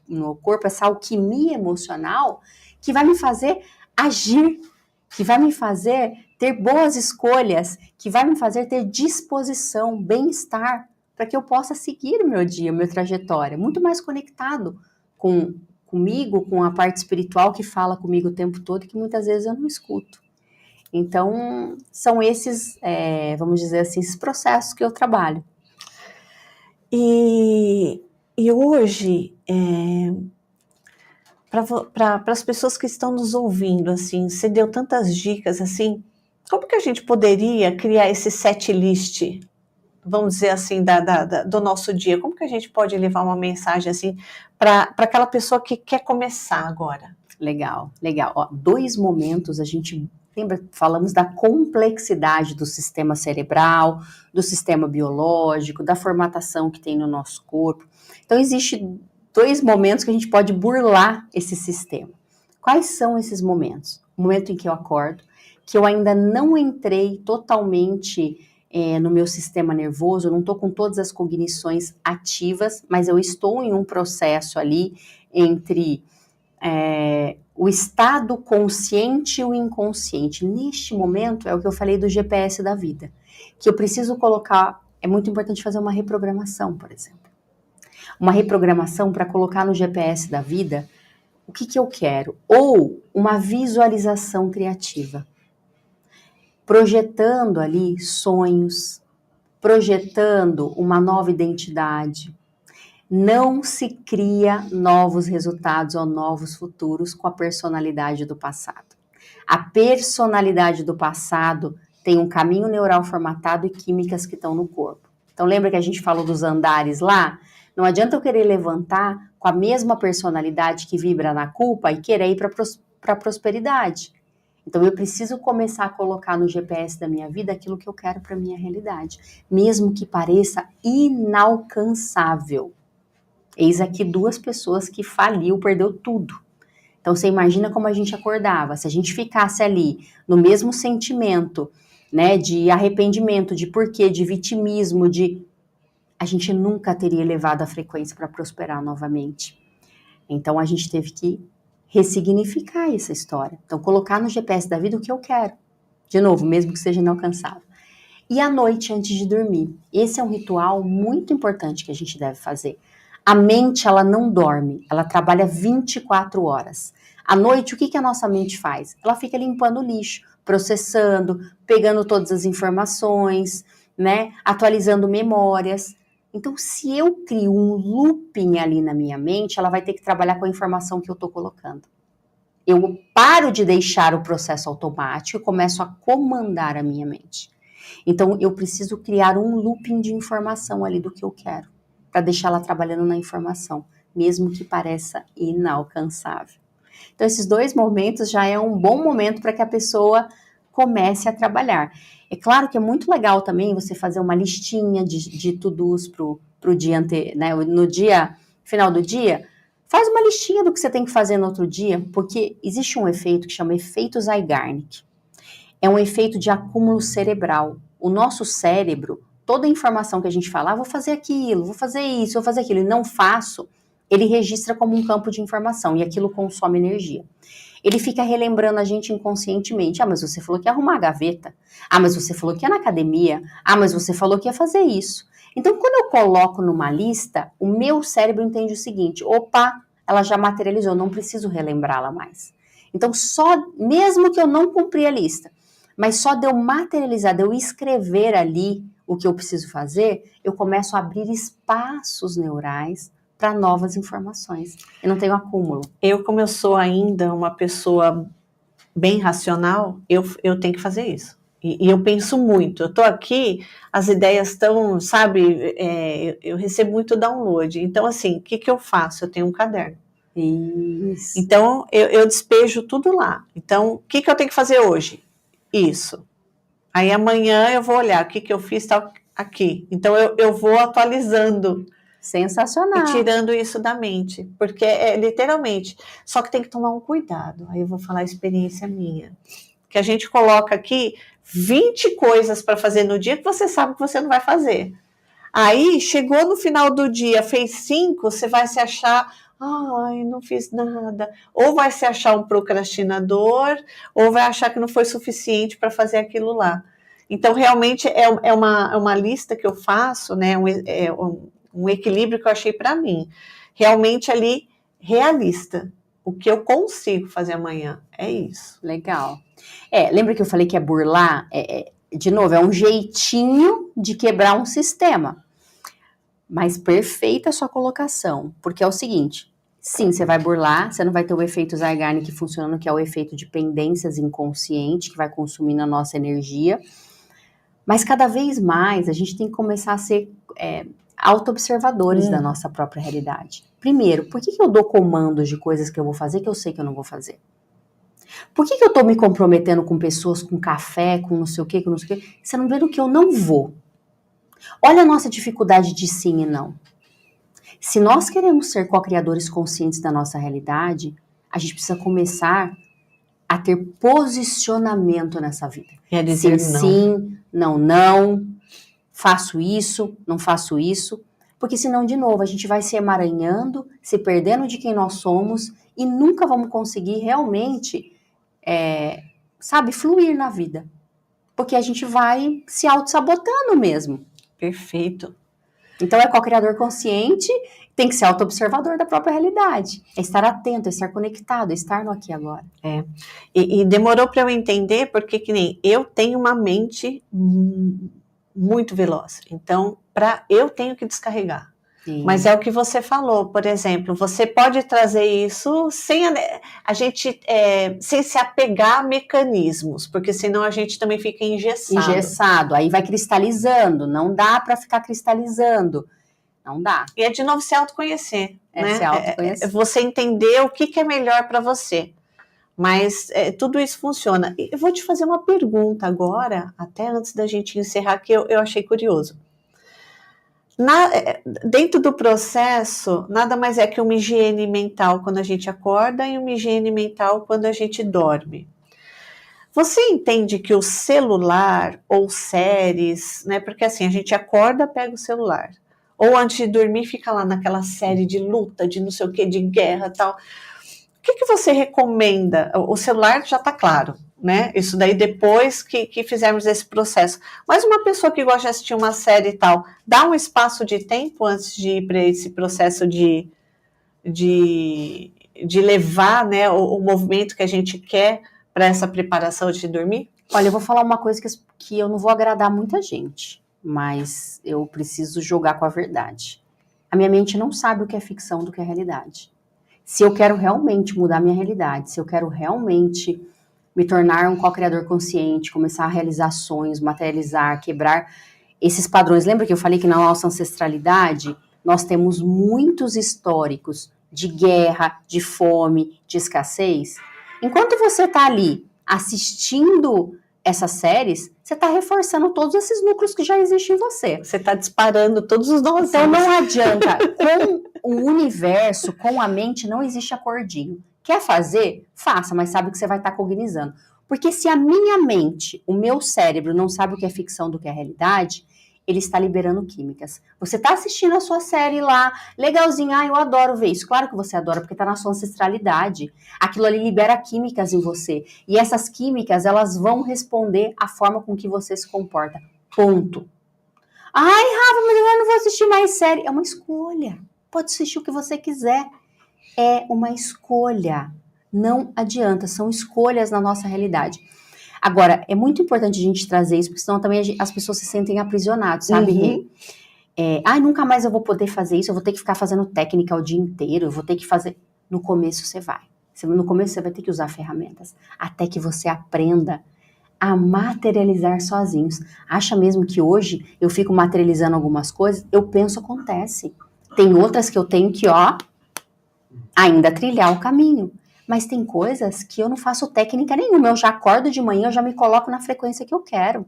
corpo, essa alquimia emocional, que vai me fazer agir, que vai me fazer ter boas escolhas, que vai me fazer ter disposição, bem-estar, para que eu possa seguir o meu dia, a minha trajetória, muito mais conectado comigo, com a parte espiritual que fala comigo o tempo todo e que muitas vezes eu não escuto. Então, são esses, vamos dizer assim, esses processos que eu trabalho. E hoje, para as pessoas que estão nos ouvindo, assim, você deu tantas dicas, assim, como que a gente poderia criar esse set list, vamos dizer assim, do nosso dia? Como que a gente pode levar uma mensagem, assim, para aquela pessoa que quer começar agora? Legal, legal. Ó, 2 momentos, a gente... Lembra, falamos da complexidade do sistema cerebral, do sistema biológico, da formatação que tem no nosso corpo. Então, existem 2 momentos que a gente pode burlar esse sistema. Quais são esses momentos? O momento em que eu acordo, que eu ainda não entrei totalmente no meu sistema nervoso, eu não estou com todas as cognições ativas, mas eu estou em um processo ali entre... o estado consciente e o inconsciente. Neste momento, é o que eu falei do GPS da vida, que eu preciso colocar, é muito importante fazer uma reprogramação, por exemplo. Uma reprogramação para colocar no GPS da vida o que eu quero, ou uma visualização criativa, projetando ali sonhos, projetando uma nova identidade. Não se cria novos resultados ou novos futuros com a personalidade do passado. A personalidade do passado tem um caminho neural formatado e químicas que estão no corpo. Então lembra que a gente falou dos andares lá? Não adianta eu querer levantar com a mesma personalidade que vibra na culpa e querer ir para a prosperidade. Então eu preciso começar a colocar no GPS da minha vida aquilo que eu quero para minha realidade, mesmo que pareça inalcançável. Eis aqui 2 pessoas que faliu, perdeu tudo. Então você imagina como a gente acordava, se a gente ficasse ali no mesmo sentimento, né, de arrependimento, de porquê, de vitimismo, a gente nunca teria elevado a frequência para prosperar novamente. Então a gente teve que ressignificar essa história. Então colocar no GPS da vida o que eu quero. De novo, mesmo que seja inalcançável. E à noite, antes de dormir. Esse é um ritual muito importante que a gente deve fazer. A mente, ela não dorme, ela trabalha 24 horas. À noite, o que a nossa mente faz? Ela fica limpando o lixo, processando, pegando todas as informações, né? Atualizando memórias. Então, se eu crio um looping ali na minha mente, ela vai ter que trabalhar com a informação que eu estou colocando. Eu paro de deixar o processo automático e começo a comandar a minha mente. Então, eu preciso criar um looping de informação ali do que eu quero, para deixar ela trabalhando na informação, mesmo que pareça inalcançável. Então, esses 2 momentos já é um bom momento para que a pessoa comece a trabalhar. É claro que é muito legal também você fazer uma listinha de to-dos pro dia né? No dia, final do dia, faz uma listinha do que você tem que fazer no outro dia, porque existe um efeito que chama efeito Zeigarnik. É um efeito de acúmulo cerebral. O nosso cérebro, toda a informação que a gente fala, vou fazer aquilo, vou fazer isso, vou fazer aquilo, e não faço, ele registra como um campo de informação, e aquilo consome energia. Ele fica relembrando a gente inconscientemente. Ah, mas você falou que ia arrumar a gaveta. Ah, mas você falou que ia na academia. Ah, mas você falou que ia fazer isso. Então, quando eu coloco numa lista, o meu cérebro entende o seguinte: opa, ela já materializou, não preciso relembrá-la mais. Então, mesmo que eu não cumpri a lista, mas só de eu materializar, de eu escrever ali o que eu preciso fazer, eu começo a abrir espaços neurais para novas informações. Eu não tenho acúmulo. Como eu sou ainda uma pessoa bem racional, eu tenho que fazer isso. E eu penso muito. Eu estou aqui, as ideias estão, sabe, eu recebo muito download. Então, assim, o que eu faço? Eu tenho um caderno. Isso. Então, eu despejo tudo lá. Então, o que eu tenho que fazer hoje? Isso. Aí amanhã eu vou olhar o que eu fiz tal aqui. Então, eu vou atualizando. Sensacional. E tirando isso da mente, porque é literalmente, só que tem que tomar um cuidado, aí eu vou falar a experiência minha, que a gente coloca aqui 20 coisas para fazer no dia que você sabe que você não vai fazer. Aí, chegou no final do dia, fez 5, você vai se achar, ai, não fiz nada, ou vai se achar um procrastinador, ou vai achar que não foi suficiente para fazer aquilo lá. Então, realmente, é uma lista que eu faço, né, um equilíbrio que eu achei para mim. Realmente ali, realista. O que eu consigo fazer amanhã. É isso. Legal. Lembra que eu falei que é burlar? De novo, é um jeitinho de quebrar um sistema. Mas perfeita a sua colocação. Porque é o seguinte, sim, você vai burlar, você não vai ter o efeito Zeigarnik funcionando, que é o efeito de pendências inconsciente, que vai consumindo a nossa energia. Mas cada vez mais a gente tem que começar a ser auto-observadores da nossa própria realidade. Primeiro, por que eu dou comandos de coisas que eu vou fazer que eu sei que eu não vou fazer? Por que eu tô me comprometendo com pessoas, com café, com não sei o quê, com não sei o quê? Você não vê no que eu não vou. Olha a nossa dificuldade de sim e não. Se nós queremos ser co-criadores conscientes da nossa realidade, a gente precisa começar a ter posicionamento nessa vida. Quer dizer sim, não. Sim, não, não. Faço isso, não faço isso. Porque senão, de novo, a gente vai se emaranhando, se perdendo de quem nós somos e nunca vamos conseguir realmente, fluir na vida. Porque a gente vai se auto-sabotando mesmo. Perfeito. Então, é co-criador consciente, tem que ser auto-observador da própria realidade. É estar atento, é estar conectado, é estar no aqui e agora. E demorou para eu entender, porque que nem eu tenho uma mente muito veloz. Então, eu tenho que descarregar. Sim. Mas é o que você falou, por exemplo, você pode trazer isso sem a gente sem se apegar a mecanismos, porque senão a gente também fica engessado. Aí vai cristalizando, não dá para ficar cristalizando, não dá. E é de novo se autoconhecer, né? Se autoconhecer. Você entender o que é melhor para você. Mas tudo isso funciona. Eu vou te fazer uma pergunta agora, até antes da gente encerrar, que eu achei curioso. Dentro do processo, nada mais é que uma higiene mental quando a gente acorda e uma higiene mental quando a gente dorme. Você entende que o celular ou séries, né? Porque assim, a gente acorda, pega o celular. Ou antes de dormir, fica lá naquela série de luta, de não sei o que, de guerra e tal. O que você recomenda? O celular já está claro, né? Isso daí depois que fizermos esse processo. Mas uma pessoa que gosta de assistir uma série e tal, dá um espaço de tempo antes de ir para esse processo de levar, né, o movimento que a gente quer para essa preparação de dormir? Olha, eu vou falar uma coisa que eu não vou agradar muita gente, mas eu preciso jogar com a verdade. A minha mente não sabe o que é ficção do que é realidade. Se eu quero realmente mudar minha realidade, se eu quero realmente me tornar um co-criador consciente, começar a realizar sonhos, materializar, quebrar esses padrões. Lembra que eu falei que na nossa ancestralidade nós temos muitos históricos de guerra, de fome, de escassez? Enquanto você está ali assistindo essas séries, você está reforçando todos esses núcleos que já existem em você. Você está disparando todos os nós. Então não adianta. Com o universo, com a mente, não existe acordinho. Quer fazer? Faça, mas sabe que você vai estar cognizando. Porque se a minha mente, o meu cérebro, não sabe o que é ficção do que é realidade, ele está liberando químicas. Você está assistindo a sua série lá, legalzinho, eu adoro ver isso. Claro que você adora, porque está na sua ancestralidade. Aquilo ali libera químicas em você. E essas químicas, elas vão responder à forma com que você se comporta. Ponto. Ai, Rafa, mas eu não vou assistir mais série. É uma escolha. Pode assistir o que você quiser. É uma escolha. Não adianta, são escolhas na nossa realidade. Agora, é muito importante a gente trazer isso, porque senão também as pessoas se sentem aprisionadas, sabe, Rê? Nunca mais eu vou poder fazer isso, eu vou ter que ficar fazendo técnica o dia inteiro, eu vou ter que fazer... No começo você vai. No começo você vai ter que usar ferramentas, até que você aprenda a materializar sozinhos. Acha mesmo que hoje eu fico materializando algumas coisas? Eu penso, acontece. Tem outras que eu tenho que, ainda trilhar o caminho. Mas tem coisas que eu não faço técnica nenhuma. Eu já acordo de manhã, eu já me coloco na frequência que eu quero.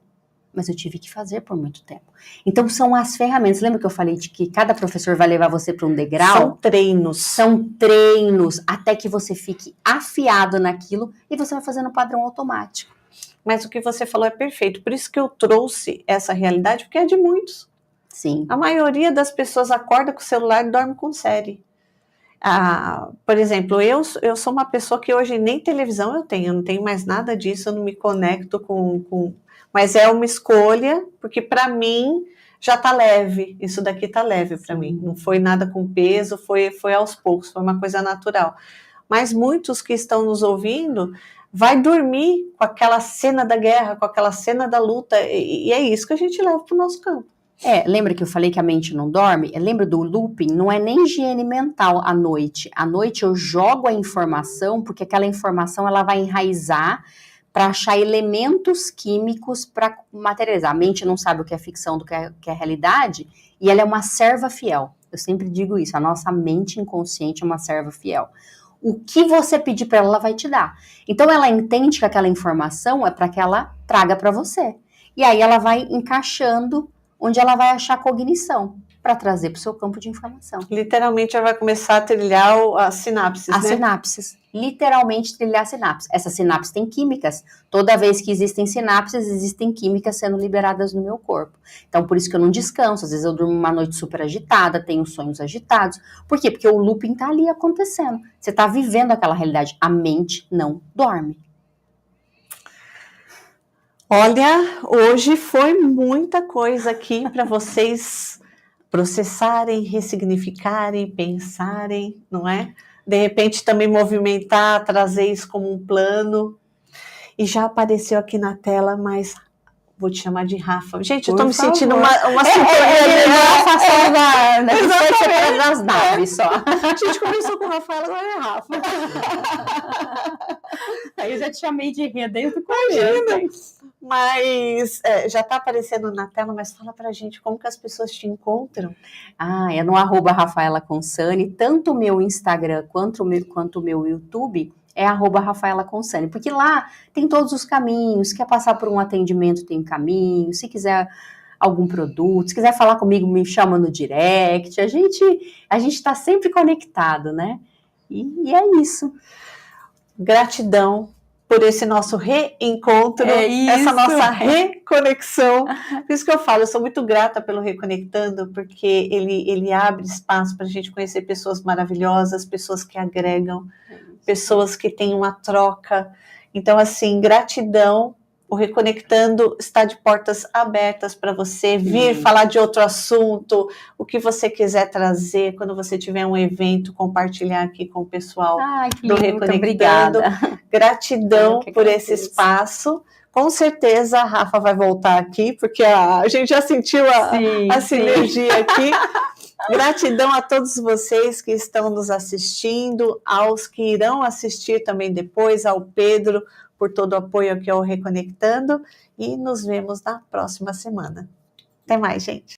Mas eu tive que fazer por muito tempo. Então são as ferramentas. Lembra que eu falei de que cada professor vai levar você para um degrau? São treinos. São treinos até que você fique afiado naquilo e você vai fazendo padrão automático. Mas o que você falou é perfeito. Por isso que eu trouxe essa realidade, porque é de muitos. Sim. A maioria das pessoas acorda com o celular e dorme com série. Por exemplo, eu sou uma pessoa que hoje nem televisão eu não tenho mais nada disso, eu não me conecto com... Mas é uma escolha, porque para mim já tá leve, isso daqui tá leve para mim. Não foi nada com peso, foi aos poucos, foi uma coisa natural. Mas muitos que estão nos ouvindo vai dormir com aquela cena da guerra, com aquela cena da luta, e é isso que a gente leva para o nosso campo. Lembra que eu falei que a mente não dorme? Lembra do looping? Não é nem higiene mental à noite. À noite eu jogo a informação, porque aquela informação ela vai enraizar para achar elementos químicos para materializar. A mente não sabe o que é ficção do que é realidade, e ela é uma serva fiel. Eu sempre digo isso, a nossa mente inconsciente é uma serva fiel. O que você pedir para ela, ela vai te dar. Então ela entende que aquela informação é para que ela traga para você. E aí ela vai encaixando onde ela vai achar cognição para trazer para o seu campo de informação. Literalmente ela vai começar a trilhar as sinapses, As sinapses. Literalmente trilhar as sinapses. Essas sinapses têm químicas. Toda vez que existem sinapses, existem químicas sendo liberadas no meu corpo. Então, por isso que eu não descanso. Às vezes eu durmo uma noite super agitada, tenho sonhos agitados. Por quê? Porque o looping tá ali acontecendo. Você tá vivendo aquela realidade. A mente não dorme. Olha, hoje foi muita coisa aqui para vocês processarem, ressignificarem, pensarem, não é? De repente também movimentar, trazer isso como um plano. E já apareceu aqui na tela, mas Vou te chamar de Rafa. Gente, eu Por tô me favor. sentindo uma sintonia. Das naves só. A gente começou com o Rafaela, agora é Rafa. Aí eu já te chamei de Rê desde o começo. Mas já tá aparecendo na tela, mas fala pra gente como que as pessoas te encontram. É no @RafaelaConsani, tanto o meu Instagram quanto o meu YouTube é @RafaelaConsani, porque lá tem todos os caminhos, quer passar por um atendimento tem caminho, se quiser algum produto, se quiser falar comigo, me chama no direct, a gente tá sempre conectado, né? E é isso. Gratidão por esse nosso reencontro, essa nossa reconexão. Por isso que eu falo, eu sou muito grata pelo Reconectando, porque ele abre espaço para a gente conhecer pessoas maravilhosas, pessoas que agregam, pessoas que têm uma troca. Então, assim, gratidão. O Reconectando está de portas abertas para você vir falar de outro assunto, o que você quiser trazer, quando você tiver um evento, compartilhar aqui com o pessoal do Reconectando. Gratidão por esse espaço. Com certeza a Rafa vai voltar aqui, porque a gente já sentiu a sinergia aqui. Gratidão a todos vocês que estão nos assistindo, aos que irão assistir também depois, ao Pedro, por todo o apoio aqui ao Reconectando, e nos vemos na próxima semana. Até mais, gente!